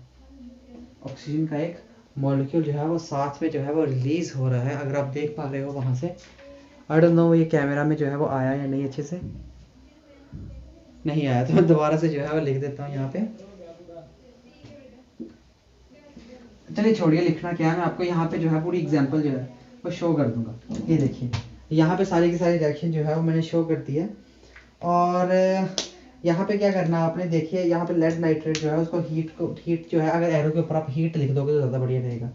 ऑक्सीजन का एक मॉलिक्यूल जो है वो साथ में जो है वो रिलीज हो रहा है। अगर आप देख पा रहे हो वहां से, आई डोंट नो ये कैमरा में जो है वो आया या नहीं, अच्छे से नहीं आया, तो मैं दोबारा से जो है वो लिख देता हूँ यहाँ पे। चलिए छोड़िए लिखना क्या है, मैं आपको यहाँ पे जो है पूरी एग्जांपल जो है वो शो कर दूंगा। ये देखिए यहाँ पे सारी की सारी रिएक्शन जो है वो मैंने शो कर दी है। और यहाँ पे क्या करना है आपने, देखिए यहाँ पे लेड नाइट्रेट जो है उसको हीट जो है, अगर एरो के ऊपर आप हीट लिख दोगे तो ज़्यादा बढ़िया रहेगा।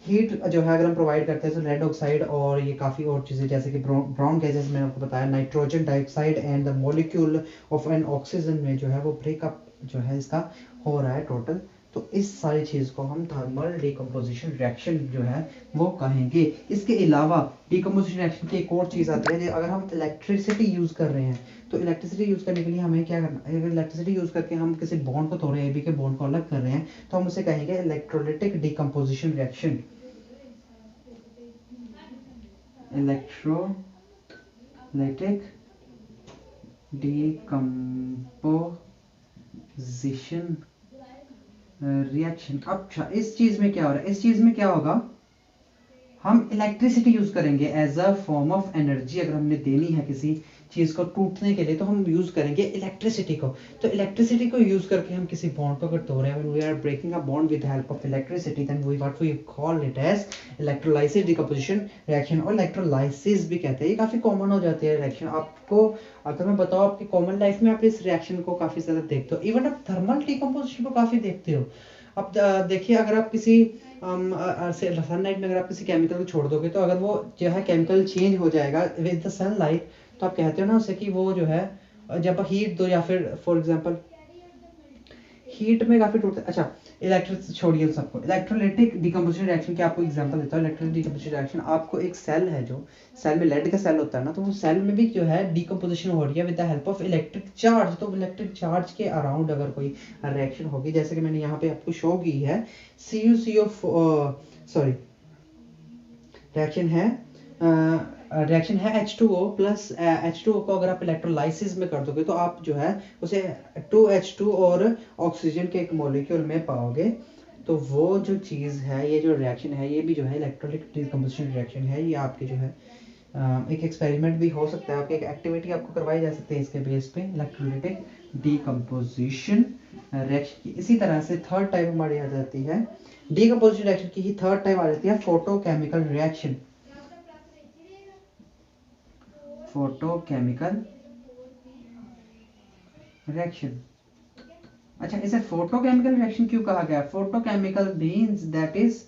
हीट जो है अगर हम प्रोवाइड करते हैं तो लेड ऑक्साइड और ये काफ़ी और चीज़ें, जैसे कि ब्राउन गैसेस मैंने आपको बताया, nitrogen dioxide and the molecule of N oxygen में जो है वो ब्रेकअप जो है इसका हो रहा है टोटल। तो इस सारी चीज़ को हम थर्मल डिकम्पोजिशन रिएक्शन जो है वो कहेंगे। इसके अलावा डिकम्पोजिशन रिएक्शन की एक और चीज़ आती है, अगर हम इलेक्ट्रिसिटी यूज़ कर रहे हैं तो इलेक्ट्रिसिटी यूज़ करने के लिए हमें क्या करना है, अगर इलेक्ट्रिसिटी यूज़ करके हम किसी बॉन्ड को तोड़ रहे हैं, AB के बॉन्ड को अलग कर रहे हैं, तो हम उसे कहेंगे electrolytic decomposition reaction. Electrolytic decomposition reaction. अच्छा इस चीज में क्या हो रहा है, इस चीज में क्या होगा, हम इलेक्ट्रिसिटी यूज करेंगे as a form of energy. अगर हमने देनी है किसी चीज को टूटने के लिए तो हम यूज करेंगे इलेक्ट्रिसिटी को। तो इलेक्ट्रिसिटी को यूज करके हम किसी बॉन्ड को अगर तोड़ रहे हैं, when we are breaking a bond with the help of electricity, then we what we call it as electrolysis decomposition reaction, और इलेक्ट्रोलाइसिस भी कहते हैं। ये काफी कॉमन हो जाती है रिएक्शन। आपको अगर मैं बताऊं, आपकी कॉमन लाइफ में आप इस रिएक्शन को काफी ज्यादा देखते हो, इवन आप थर्मल डिकम्पोजिशन को काफी देखते हो। अब देखिए, अगर आप किसी सनलाइट में अगर आप किसी केमिकल को छोड़ दोगे तो अगर वो जो है केमिकल चेंज हो जाएगा विद द सनलाइट, तो आप कहते हो ना उसे कि वो जो है जब हीट दो या फिर फॉर एग्जांपल हीट में काफी टूटता है। अच्छा, इलेक्ट्रिक छोड़िए सबको, इलेक्ट्रोलाइटिक डिकम्पोजिशन रिएक्शन की आपको एग्जांपल देता हूँ। इलेक्ट्रोलाइटिक डिकम्पोजिशन रिएक्शन, आपको एक सेल है, जो सेल में लेड का सेल होता है ना, तो वो सेल में भी जो है डिकम्पोजिशन हो रही है with the help of electric charge. तो इलेक्ट्रिक चार्ज के अराउंड अगर कोई रिएक्शन होगी, जैसे कि मैंने यहाँ पे आपको शो की है, रिएक्शन है H2O प्लस H2O को अगर आप इलेक्ट्रोलाइसिस में कर दोगे तो आप जो है उसे 2H2 और ऑक्सीजन के एक मॉलिक्यूल में पाओगे। तो वो जो चीज़ है, ये जो रिएक्शन है, ये भी जो है इलेक्ट्रोलाइटिक डिकम्पोजिशन रिएक्शन है। ये आपकी जो है एक एक्सपेरिमेंट भी हो सकता है, आपकी एक एक्टिविटी आपको करवाई जा सकती है इसके बेस पे, इलेक्ट्रोलाइटिक डिकम्पोजिशन रिएक्शन की। इसी तरह से थर्ड टाइप हमारी आ जाती है डिकम्पोजिशन रिएक्शन की ही थर्ड टाइप आ जाती है फोटोकेमिकल रिएक्शन। फोटोकेमिकल रिएक्शन, अच्छा, इसे फोटोकेमिकल रिएक्शन क्यों कहा गया? Photochemical means that is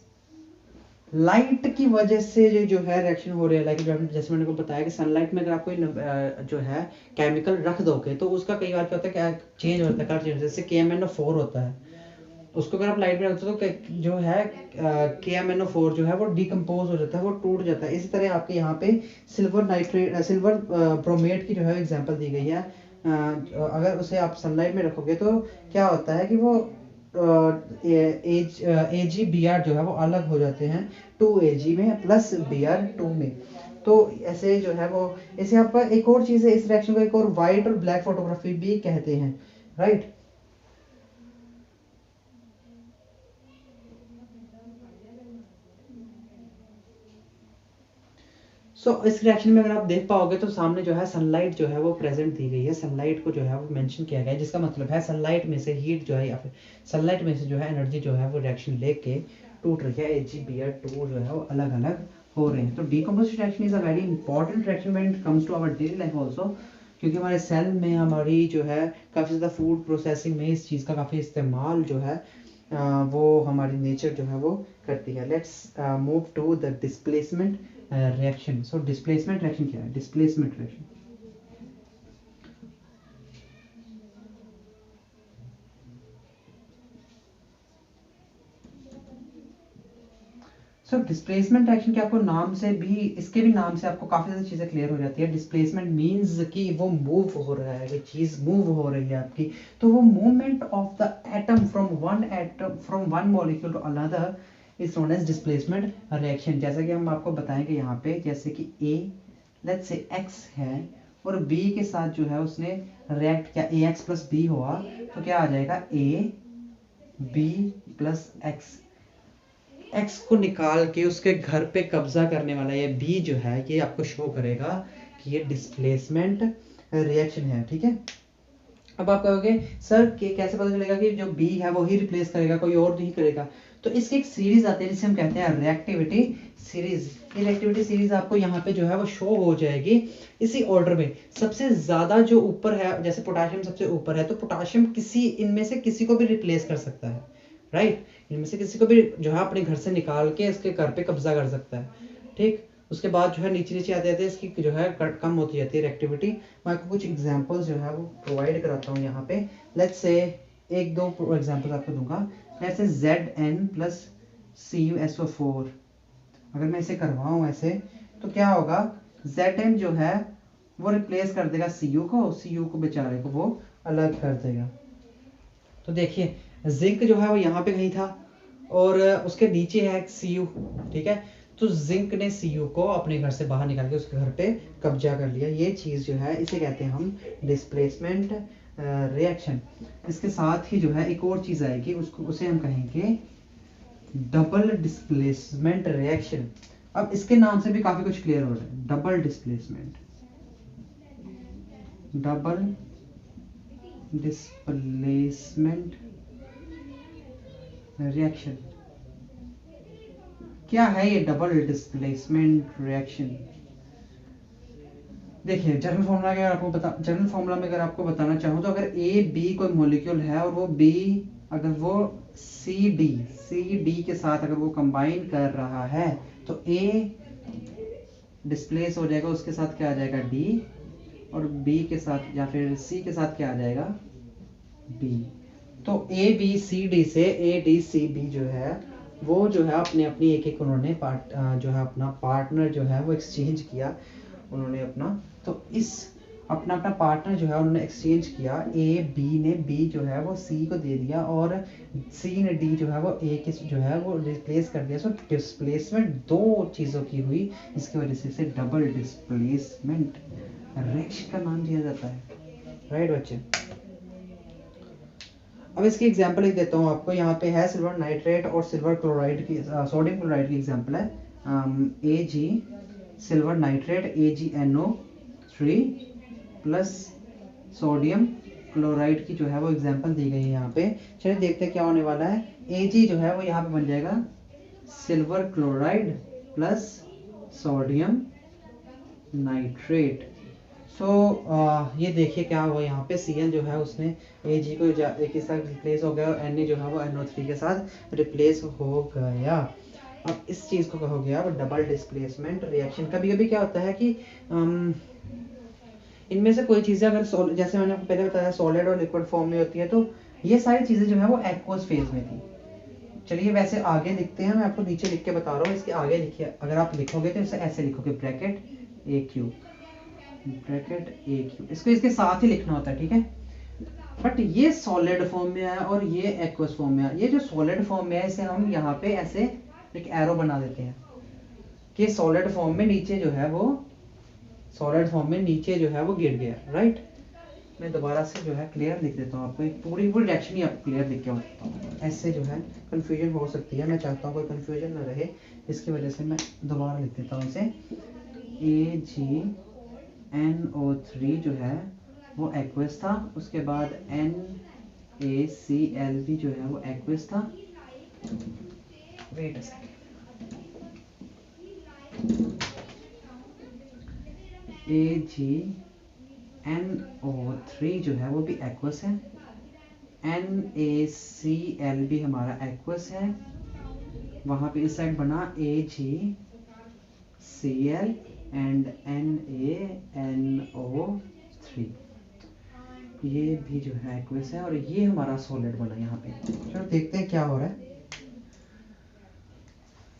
light की वजह से जो है रिएक्शन हो रही है। लाइक जैसे मैंने को बताया कि सनलाइट में अगर आप कोई जो है केमिकल रख दोगे तो उसका कई बार क्या होता है, क्या चेंज होता है, कलर चेंज, जैसे KMnO4 होता है, उसको अगर आप लाइट में रखते हो तो जो है KMnO4 जो है वो डिकम्पोज हो जाता है, वो टूट जाता है। इसी तरह आपके यहाँ पे सिल्वर ब्रोमेट की जो है एग्जांपल दी गई है। अगर उसे आप सनलाइट में रखोगे तो क्या होता है कि वो AgBr जो है वो अलग हो जाते हैं 2Ag में प्लस Br2 में। तो ऐसे जो है वो, इसे आप एक और चीज है, इस रिएक्शन को एक और व्हाइट और ब्लैक फोटोग्राफी भी कहते हैं, राइट। इस रिएक्शन में अगर आप देख पाओगे तो सामने जो है सनलाइट जो है वो प्रेजेंट दी गई है, सनलाइट को जो है वो मेंशन किया गया है, जिसका मतलब है सनलाइट में से हीट जो है या फिर सनलाइट में से जो है एनर्जी जो है वो रिएक्शन लेके टूट रही है, AgBr2 जो है वो अलग अलग हो रहे हैं। तो decomposition reaction is a very important reaction when it comes to our daily life also, क्योंकि हमारे सेल में हमारी जो है काफ़ी ज़्यादा फूड प्रोसेसिंग में इस चीज़ का काफ़ी इस्तेमाल जो है वो हमारी नेचर जो है वो करती है। Let's move to the displacement reaction. So displacement reaction क्या है? डिस्प्लेसमेंट रिएक्शन, डिस्प्लेसमेंट रिएक्शन के आपको नाम से भी, इसके भी नाम से आपको काफी ज्यादा चीजें क्लियर हो जाती है। डिस्प्लेसमेंट मींस कि वो मूव हो रहा है, कि चीज मूव हो रही है आपकी, तो वो movement of the atom from one molecule to another is known as displacement reaction. जैसा कि हम आपको बताएंगे यहाँ पे, जैसे कि लेट्स से X है और B के साथ जो है उसने रिएक्ट किया, AX प्लस B हुआ, तो क्या आ जाएगा AB प्लस X को निकाल के उसके घर पे कब्जा करने वाला ये B जो है, ये आपको शो करेगा कि ये डिस्प्लेसमेंट रिएक्शन है, ठीक है। अब आप कहोगे सर कि कैसे पता चलेगा कि जो B है वो ही रिप्लेस करेगा, कोई और नहीं करेगा? तो इसकी एक सीरीज आती है जिसे हम कहते हैं रिएक्टिविटी सीरीज। ये रिएक्टिविटी सीरीज आपको यहाँ पे जो है वो शो हो जाएगी इसी ऑर्डर में। सबसे ज्यादा जो ऊपर है, जैसे पोटाशियम सबसे ऊपर है, तो पोटाशियम इनमें से किसी को भी रिप्लेस कर सकता है, राइट। इनमें से किसी को भी जो है अपने घर से निकाल के इसके घर पे कब्जा कर सकता है, ठीक। उसके बाद जो है नीचे नीचे आते आते इसकी जो है कम होती जाती है रिएक्टिविटी। मैं आपको कुछ एग्जांपल्स जो है वो प्रोवाइड कराता हूँ यहाँ पे। लेट्स से एक दो एग्जांपल्स आपको दूंगा। Let's say Zn plus CuSO4, अगर मैं इसे करवाऊँ ऐसे तो क्या होगा, Zn जो है वो रिप्लेस कर देगा Cu को बेचारे को वो अलग कर देगा। तो देखिए जिंक जो है वो यहाँ पे कहीं था और उसके नीचे है Cu, ठीक है। तो जिंक ने Cu को अपने घर से बाहर निकाल के उसके घर पे कब्जा कर लिया। ये चीज जो है इसे कहते हैं हम डिस्प्लेसमेंट रिएक्शन। इसके साथ ही जो है एक और चीज आएगी, उसे हम कहेंगे डबल डिस्प्लेसमेंट रिएक्शन। अब इसके नाम से भी काफी कुछ क्लियर हो रहा है, double displacement, double displacement reaction. क्या है ये डबल डिस्प्लेसमेंट रिएक्शन? देखिए जनरल फॉर्मूला में अगर आपको बताना चाहूँ तो अगर ए बी कोई मॉलिक्यूल है और वो बी अगर वो सी डी के साथ अगर वो कंबाइन कर रहा है तो ए डिस्प्लेस हो जाएगा, उसके साथ क्या आ जाएगा डी, और बी के साथ या फिर सी के साथ क्या आ जाएगा बी। तो ए बी सी डी से ए डी सी बी जो है वो जो है अपने अपनी एक उन्होंने जो है अपना पार्टनर जो है वो एक्सचेंज किया उन्होंने अपना। तो इस अपना पार्टनर जो है उन्होंने एक्सचेंज किया, ए बी ने बी जो है वो सी को दे दिया और सी ने डी जो है वो ए के जो है वो रिप्लेस कर दिया। सो डिस्प्लेसमेंट दो चीज़ों की हुई, इसकी वजह से इसे डबल डिस्प्लेसमेंट रिएक्शन का नाम दिया जाता है। राइट बच्चे, अब इसकी एग्जांपल लिख देता हूँ आपको। यहाँ पे है सिल्वर नाइट्रेट और सिल्वर क्लोराइड की, सोडियम क्लोराइड की एग्जांपल है। Ag silver nitrate AgNO3 plus sodium chloride की जो है वो एग्जांपल दी गई है यहाँ पे। चलिए देखते हैं क्या होने वाला है। Ag जो है वो यहाँ पे बन जाएगा silver chloride plus sodium nitrate. ये देखिए क्या हुआ यहाँ पे, Cl जो है उसने Ag को एक के साथ रिप्लेस हो गया और Na जो है वो NO3 के साथ रिप्लेस हो गया। अब इस चीज़ को कहोगे आप डबल डिस्प्लेसमेंट रिएक्शन। कभी कभी क्या होता है कि इनमें से कोई चीज़ें अगर जैसे मैंने आपको पहले बताया सॉलिड और लिक्विड फॉर्म में होती है, तो ये सारी चीज़ें जो है वो एक्वस फेज में थी। चलिए वैसे आगे लिखते हैं, मैं आपको नीचे लिख के बता रहा हूँ, इसके आगे लिखिए। अगर आप लिखोगे तो इसे ऐसे लिखोगे ब्रैकेट AQ, इसको इसके साथ ही लिखना होता है, ठीक है। बट ये सॉलिड फॉर्म में है और ये एक्वस फॉर्म में है। ये जो सॉलिड फॉर्म में है इसे हम यहाँ पे ऐसे एक एरो बना देते हैं कि सॉलिड फॉर्म में नीचे जो है वो गिर गया। राइट, मैं दोबारा से जो है क्लियर लिख देता हूँ आपको, पूरी रिएक्शन ही आपको क्लियर लिख के बताता हूँ। ऐसे जो है कंफ्यूजन हो सकती है, मैं चाहता हूँ कोई कंफ्यूजन ना रहे, इसकी वजह से मैं दोबारा लिख देता हूँ इसे। AgNO3 जो है वो एक्वस था, उसके बाद NaCl भी जो है वो एक्वस था। वेट अ सेकंड, AgNO3 जो है वो भी एक्वस है, NaCl भी हमारा एक्वस है। वहां पे इस साइड बना AgCl एंड NaNO3, ये भी जो है एक्वस है और ये हमारा सॉलिड बना यहाँ पे। चलो देखते हैं क्या हो रहा है।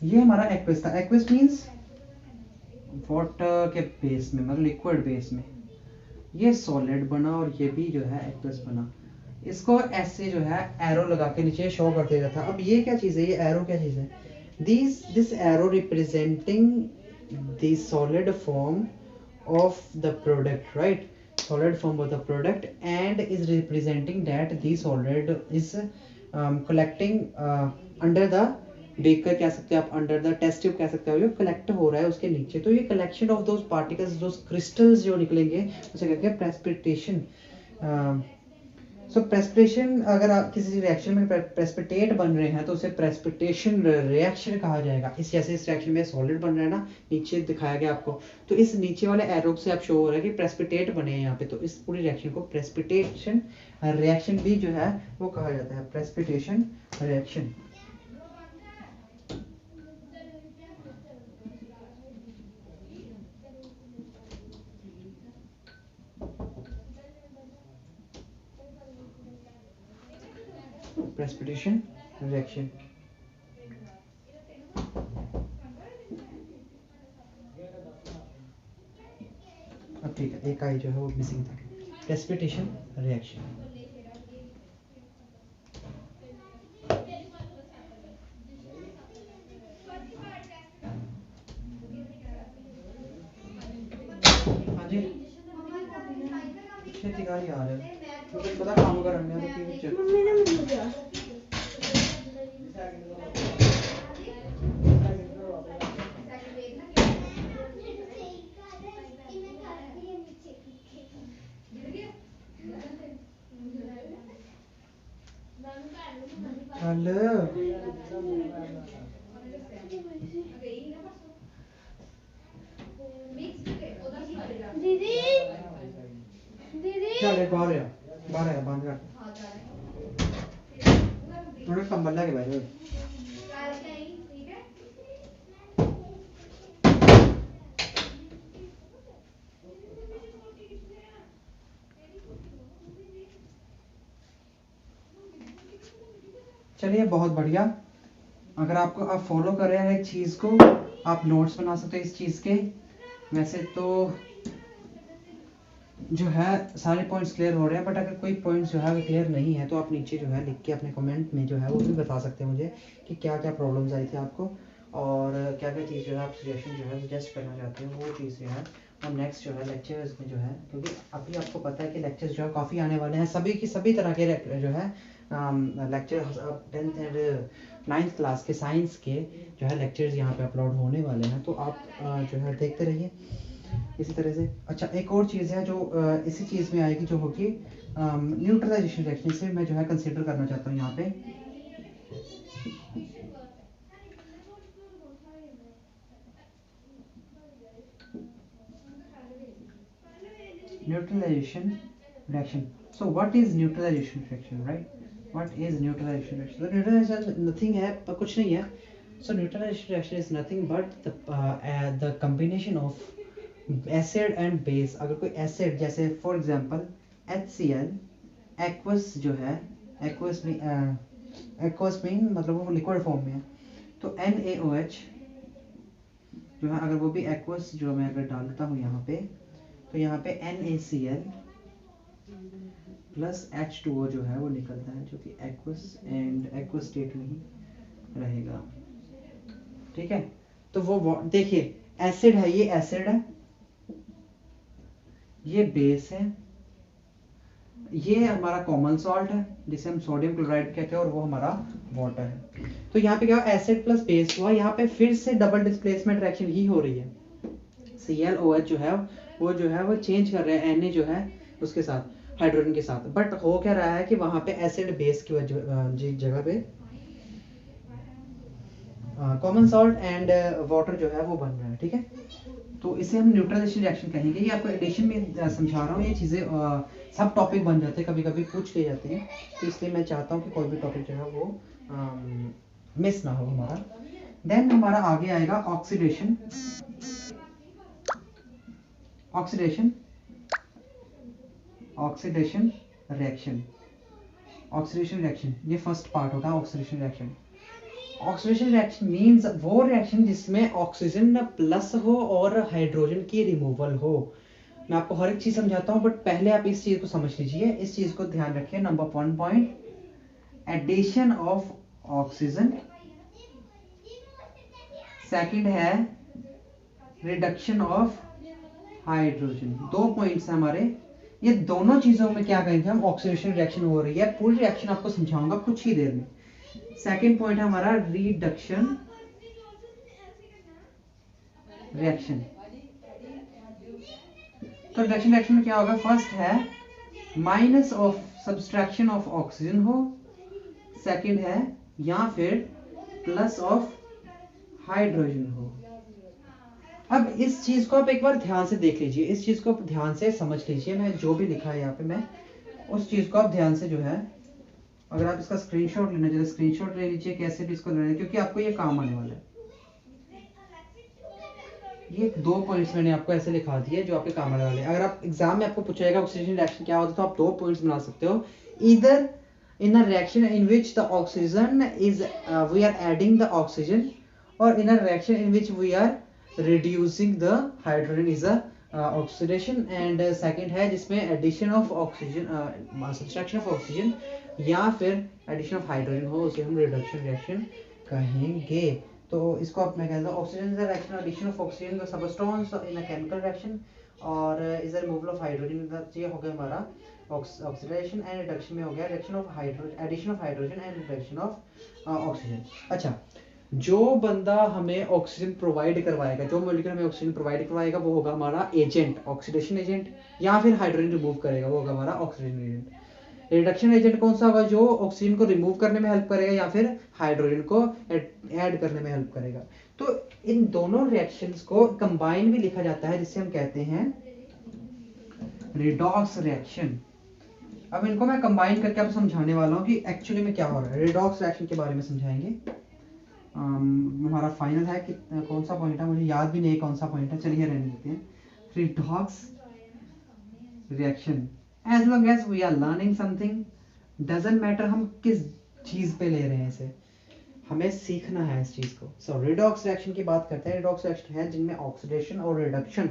ये हमारा एक्वस था। एक्वस मींस वाटर के बेस में, मतलब लिक्विड बेस में। ये सॉलिड बना और ये भी जो है एक्वस बना। इसको ऐसे जो है एरो लगा के नीचे शो कर देता था। अब ये क्या चीज़ है, ये एरो क्या चीज़ है? This arrow representing the solid form of the product, right? Solid form of the product, and is representing that the solid is collecting under the baker कह सकते हैं आप, अंडर द टेस्ट ट्यूब कह सकते हो, ये कलेक्ट हो रहा है उसके नीचे। तो ये collection of those particles, those crystals जो निकलेंगे उसे कहते हैं प्रेसिपिटेशन। सो प्रेसिपिटेशन, अगर आप किसी रिएक्शन में प्रेसिपिटेट बन रहे हैं तो उसे प्रेसिपिटेशन रिएक्शन कहा जाएगा। इस जैसे इस रिएक्शन में सॉलिड बन रहा है ना, नीचे दिखाया गया आपको, तो इस नीचे वाले एरो से आप शो हो रहा है कि प्रेसिपिटेट बने हैं यहाँ पे। तो इस पूरी रिएक्शन को प्रेसिपिटेशन रिएक्शन भी जो है वो कहा जाता है, प्रेसिपिटेशन रिएक्शन। Precipitation reaction. अब ठीक है, एक आई जो है वो मिसिंग था, प्रेसिपिटेशन रिएक्शन। हाँ जी, खेती कारी आ रहे हैं, मुझे पता काम करने तो की मम्मी ने मुझे दिया। हेलो दीदी दीदी चल बाहर आ बंद कर उन्हें कंबल लेके बैठ जाओ चलिए बहुत बढ़िया। अगर आपको आप फॉलो कर रहे हैं एक चीज़ को, आप नोट्स बना सकते हैं इस चीज़ के। वैसे तो जो है सारे पॉइंट्स क्लियर हो रहे हैं, बट अगर कोई पॉइंट्स जो है वो क्लियर नहीं है तो आप नीचे जो है लिख के अपने कमेंट में जो है वो भी बता सकते हैं मुझे कि क्या क्या प्रॉब्लम्स आई थी आपको, और क्या क्या चीज़ जो है आप सजेशन जो है सजेस्ट करना चाहते हैं वो चीज़ जो है और नेक्स्ट जो है लेक्चर्स में जो है, क्योंकि अभी आपको पता है कि लेक्चर्स जो है काफ़ी आने वाले हैं सभी तरह के जो है lecture 10th and 9th class के साइंस के जो है लेक्चर्स यहाँ पे अपलोड होने वाले हैं, तो आप जो है देखते रहिए इसी तरह से। अच्छा एक और चीज़ है जो इसी चीज़ में आएगी जो होगी न्यूट्रलाइजेशन रिएक्शन, से मैं जो है कंसीडर करना चाहता हूँ यहाँ पे। Neutralisation reaction, so what is neutralisation reaction, right? What is neutralisation reaction? तो न्यूट्रलाइजेशन नथिंग है, कुछ नहीं है। So neutralisation reaction is nothing but the combination of acid and base. अगर कोई एसिड जैसे फॉर एग्जांपल HCl, एक्वस जो है एक्वस मीन मतलब वो लिक्विड फॉर्म में है, तो NaOH जो है अगर वो भी एक्वस जो मैं अगर डालता हूँ यहाँ पे, तो यहाँ पे NaCl प्लस H2O जो है वो निकलता है, जो कि एक्वस एंड एक्वस स्टेट में ही रहेगा। ठीक है, तो वो देखिए एसिड है, ये एसिड है, ये बेस है, ये हमारा कॉमन सॉल्ट है जिसे हम सोडियम क्लोराइड कहते हैं, और वो हमारा वाटर है। तो यहाँ पे क्या एसिड प्लस बेस हुआ, यहाँ पे फिर से डबल डिस्प्लेसमेंट रिएक्शन ही हो रही है। ClOH जो है वो चेंज कर रहे हैं Na जो है उसके साथ हाइड्रोजन के साथ, बट हो क्या रहा है कि वहां पे एसिड बेस की जगह पे कॉमन सॉल्ट एंड वाटर जो है वो बन रहा है। ठीक है, तो इसे हम न्यूट्रलाइजेशन रिएक्शन कहेंगे। ये आपको एडिशन में समझा रहा हूँ, ये चीज़ें सब टॉपिक बन जाते हैं, कभी कभी पूछ लिए जाते हैं, तो इसलिए मैं चाहता हूँ कि कोई भी टॉपिक जो है वो मिस ना हो हमारा। देन हमारा आगे आएगा oxidation. Oxidation oxidation reaction, oxidation reaction ये फर्स्ट पार्ट होता है oxidation reaction. Oxidation reaction means वो रिएक्शन जिसमें ऑक्सीजन प्लस हो और हाइड्रोजन की रिमूवल हो। मैं आपको हर एक चीज समझाता हूँ, बट पहले आप इस चीज को समझ लीजिए, इस चीज को ध्यान रखिए। Number 1 point, addition of oxygen. Second है रिडक्शन ऑफ हाइड्रोजन। 2 पॉइंट्स हैं हमारे। ये दोनों चीजों में क्या कहेंगे हम, ऑक्सीडेशन रिएक्शन हो रही है। पूरी रिएक्शन आपको समझाऊंगा कुछ ही देर में। सेकंड पॉइंट है हमारा रिडक्शन रिएक्शन। तो रिडक्शन रिएक्शन में क्या होगा, फर्स्ट है minus of subtraction of oxygen हो, सेकंड है या फिर प्लस ऑफ हाइड्रोजन हो। अब इस चीज को आप एक बार ध्यान से देख लीजिए, इस चीज को ध्यान से समझ लीजिए। मैं जो भी लिखा है यहाँ पे, मैं उस चीज को आप ध्यान से जो है, अगर आप इसका स्क्रीनशॉट लेना चाहते स्क्रीनशॉट ले लीजिए, कैसे भी इसको लेना, क्योंकि आपको ये काम आने वाला है। ये 2 पॉइंट्स मैंने आपको ऐसे लिखा दिए जो आपके काम आने वाले हैं। अगर आप एग्जाम में आपको पूछेगा ऑक्सीडेशन रिएक्शन क्या होता है, तो आप 2 पॉइंट्स बना सकते हो। Either in a reaction in which the oxygen is we are adding the oxygen, और in a reaction in which we are reducing the hydrogen is a oxidation. And second है जिसमें addition of oxygen, subtraction of oxygen या फिर addition of hydrogen हो, उसे हम reduction reaction कहेंगे। तो इसको आप मैं कहता हूँ oxygen is the reaction addition of oxygen with substance in a chemical reaction, और is the removal of hydrogen. ये हो गया हमारा ऑक्सीडेशन, एंड रिडक्शन में हो गया reduction of hydrogen, addition of hydrogen and reduction of oxygen. अच्छा, जो बंदा हमें ऑक्सीजन प्रोवाइड करवाएगा, जो मॉलिक्यूल हमें ऑक्सीजन प्रोवाइड करवाएगा, वो होगा हमारा एजेंट, ऑक्सीडेशन एजेंट, या फिर हाइड्रोजन रिमूव करेगा, वो होगा हमारा ऑक्सीडेशन एजेंट। रिडक्शन एजेंट कौन सा होगा? जो ऑक्सीजन को रिमूव करने में हेल्प करेगा या फिर हाइड्रोजन को ऐड करने में हेल्प करेगा। तो इन दोनों रिएक्शंस को कंबाइन भी लिखा जाता है, जिसे हम कहते हैं रिडॉक्स रिएक्शन। अब इनको मैं कंबाइन करके आपको समझाने वाला हूँ कि एक्चुअली में क्या हो रहा है। रिडॉक्स रिएक्शन के बारे में समझाएंगे। हमारा फाइनल है कि कौन सा पॉइंट है, मुझे याद भी नहीं कौन सा पॉइंट है, चलिए रहने देते हैं। Redox reaction, as long as we are learning something, doesn't matter हम किस चीज पे ले रहे हैं इसे, हमें सीखना है इस चीज को। सो रिडॉक्स रिएक्शन की बात करते हैं। रिडॉक्स रिएक्शन है जिनमें ऑक्सीडेशन और रिडक्शन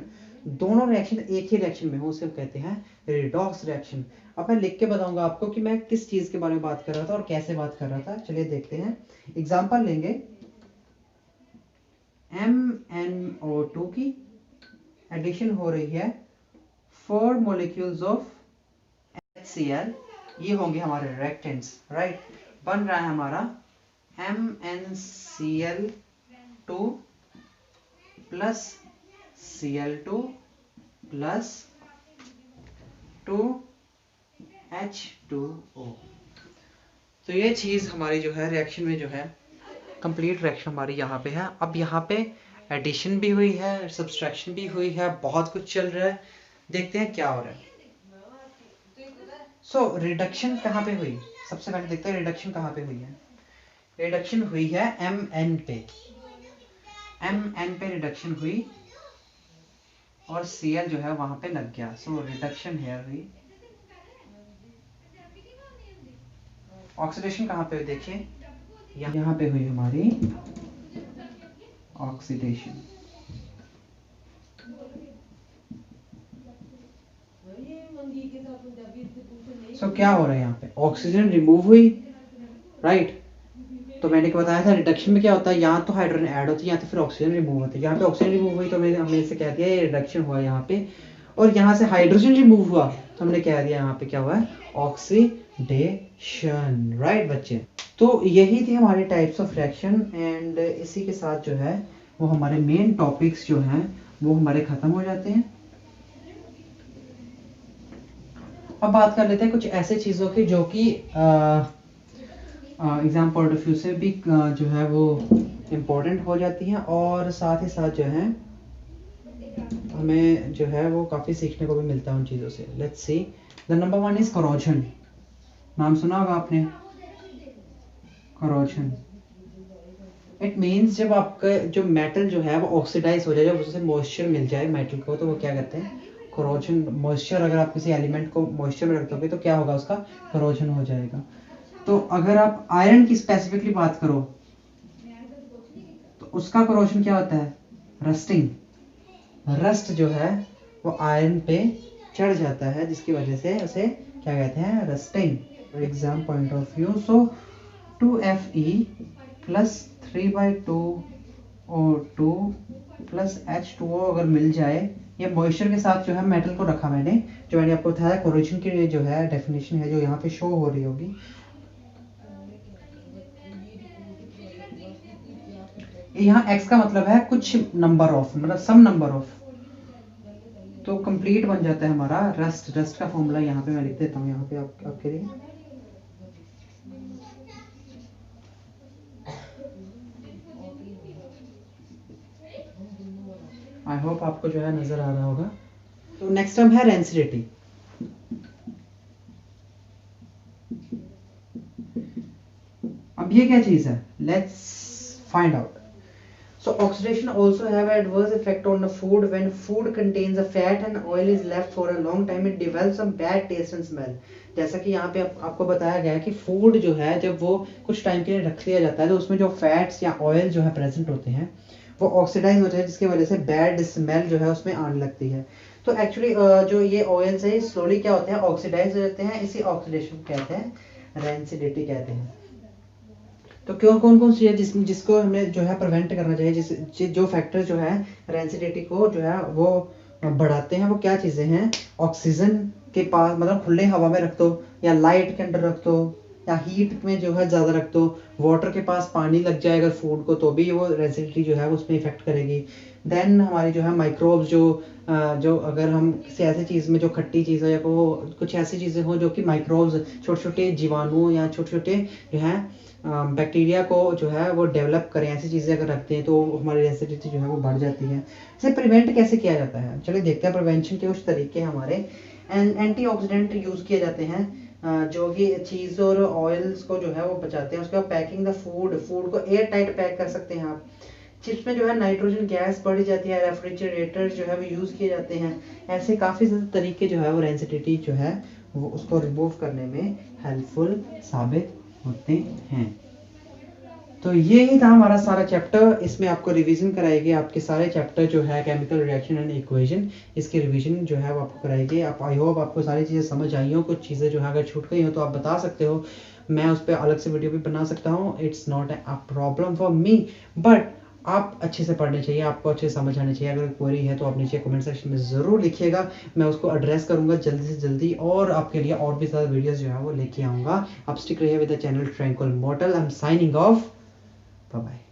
दोनों रिएक्शन एक ही रिएक्शन में हो, उसे कहते हैं रिडॉक्स रिएक्शन। अब मैं लिख के बताऊंगा आपको कि मैं किस चीज के बारे में बात कर रहा था और कैसे बात कर रहा था। चलिए देखते हैं, एग्जांपल लेंगे। MnO2 की एडिशन हो रही है 4 मॉलिक्यूल्स ऑफ HCl, ये होंगे हमारे रिएक्टेंट्स, राइट। बन रहा है हमारा MnCl2 plus Cl2 plus 2H2O। तो ये चीज हमारी जो है रिएक्शन में जो है कंप्लीट रिएक्शन हमारी यहाँ पे है। अब यहाँ पे एडिशन भी हुई है, सब्सट्रैक्शन भी हुई है, बहुत कुछ चल रहा है। देखते हैं क्या हो रहा है। सो रिडक्शन कहाँ पे हुई? सबसे पहले देखते हैं रिडक्शन कहाँ पे हुई है। रिडक्शन हुई है Mn पे, Mn पे रिडक्शन हुई और Cl जो है वहां पे लग गया। सो रिडक्शन हेयर हुई। ऑक्सीडेशन कहाँ पे हुई? देखिए यहाँ पे हुई हमारी ऑक्सीडेशन। सो क्या हो रहा है यहाँ पे? ऑक्सीजन रिमूव हुई, राइट। तो मैंने क्या बताया था, रिडक्शन में क्या होता है, यहाँ तो हाइड्रोजन ऐड होती है या तो फिर ऑक्सीजन रिमूव होती है। यहाँ पे ऑक्सीजन रिमूव हुई तो हमने इसे कह दिया ये रिडक्शन हुआ यहाँ पे, और यहाँ से हाइड्रोजन रिमूव हुआ तो हमने कह दिया यहाँ पे क्या हुआ है, ऑक्सीडेशन, राइट बच्चे। तो यही थे हमारे टाइप्स ऑफ रिएक्शन, एंड इसी के साथ जो है वो हमारे मेन टॉपिक्स जो हैं वो हमारे खत्म हो जाते हैं। अब बात कर लेते हैं कुछ ऐसे चीज़ों की जो कि एग्जाम पॉइंट ऑफ व्यू से भी जो है वो इम्पोर्टेंट हो जाती हैं, और साथ ही साथ जो है हमें जो है वो काफ़ी सीखने को भी मिलता है उन चीज़ों से। Let's see, the number 1 is corrosion. नाम सुना होगा आपने, करोजन। इट मीन्स जब आपका जो मेटल जो है वो ऑक्सीडाइज हो जाए, जब उससे मॉइस्चर मिल जाए मेटल को, तो वो क्या कहते हैं, करोजन। मॉइस्चर, अगर आप किसी एलिमेंट को मॉइस्चर में रख दोगे तो क्या होगा, उसका करोजन हो जाएगा। तो अगर आप आयरन की स्पेसिफिकली बात करो तो उसका करोजन क्या होता है, रस्टिंग। रस्ट जो है वो आयरन पे चढ़ जाता है, जिसकी वजह से उसे क्या कहते हैं, rusting. Exam point of view, so 2Fe plus 3/2O2 plus H2O अगर मिल जाए, ये मॉइस्चर के साथ जो है मेटल को रखा मैंने, जो मैंने आपको बताया कोरोजन की जो है डेफिनेशन है जो यहाँ पे शो हो रही होगी। यहाँ x का मतलब है कुछ नंबर ऑफ, मतलब सम नंबर ऑफ, तो कंप्लीट बन जाता है हमारा रस्ट। रस्ट का फॉर्मूला यहाँ पे मैं लिख देता हूँ यहाँ पे आपके लिए। आई होप आपको जो है नजर आ रहा होगा। तो नेक्स्ट टर्म है रेंसिडिटी। अब ये क्या चीज है, let's find out. So oxidation also have adverse effect on the food. When food contains a fat and oil is left for a long time, it develops some bad taste and smell. जैसा कि यहाँ पे आपको बताया गया है कि food जो है जब वो कुछ टाइम के लिए रख लिया जाता है तो उसमें जो फैट्स या ऑयल जो है प्रेजेंट होते हैं वो ऑक्सीडाइज होते हैं, जिसकी वजह से बैड स्मेल जो है उसमें आने लगती है। तो एक्चुअली जो ये ऑयल्स है स्लोली क्या होते हैं, ऑक्सीडाइज हो जाते हैं। इसी ऑक्सीडेशन को कहते हैं रेंसिडिटी कहते हैं। तो क्यों, कौन कौन सी है जिसको हमें जो है प्रिवेंट करना चाहिए, जो फैक्टर जो है रेंसिडिटी को जो है वो बढ़ाते हैं, वो क्या चीज़ें हैं, ऑक्सीजन के पास, मतलब खुले हवा में रख दो या लाइट के अंदर रख दो, या हीट में जो है ज़्यादा रख दो, वाटर के पास पानी लग जाए अगर फूड को तो भी वो रेसिडिटी जो है उसमें इफेक्ट करेगी। देन हमारी जो है माइक्रोब्स जो अगर हम किसी ऐसी चीज़ में जो खट्टी चीज़ हो या वो कुछ ऐसी चीज़ें हो जो कि माइक्रोब्स छोटे छोटे जीवाणु या छोटे छोटे जो है बैक्टीरिया को जो है वो डेवलप करें, ऐसी चीज़ें अगर रखते हैं तो हमारी एसिडिटी जो है वो बढ़ जाती है। इसे प्रिवेंट कैसे किया जाता है, चलिए देखते हैं प्रिवेंशन के कुछ तरीके हमारे। एंटीऑक्सीडेंट यूज़ किए जाते हैं जो कि चीज़ और ऑयल्स को जो है वो बचाते हैं। उसके बाद पैकिंग द फूड को एयर टाइट पैक कर सकते हैं आप। चिप्स में जो है नाइट्रोजन गैस बढ़ जाती है, रेफ्रिजरेटर जो है वो यूज़ किए जाते हैं। ऐसे काफ़ी ज़्यादा तरीके जो है वो रेंसिडिटी जो है वो उसको रिमूव करने में हेल्पफुल साबित होते हैं। तो ये ही था हमारा सारा चैप्टर। इसमें आपको रिवीजन कराएगी, आपके सारे चैप्टर जो है केमिकल रिएक्शन एंड इक्वेशन, इसकी रिवीजन जो है वो आपको कराएगी। आप आई होप आपको सारी चीज़ें समझ आई हो। कुछ चीज़ें जो है अगर छूट गई हो तो आप बता सकते हो, मैं उस पर अलग से वीडियो भी बना सकता हूँ। It's not a problem for me, but आप अच्छे से पढ़ने चाहिए, आपको अच्छे से समझ आने चाहिए। अगर क्वेरी है तो आप नीचे कमेंट सेक्शन में ज़रूर लिखिएगा, मैं उसको एड्रेस करूंगा जल्दी से जल्दी और आपके लिए और भी ज़्यादा वीडियोस जो है वो लेके आऊँगा। आप स्टिक रहिए with the channel Tranquil Mortal. I am signing off, bye bye.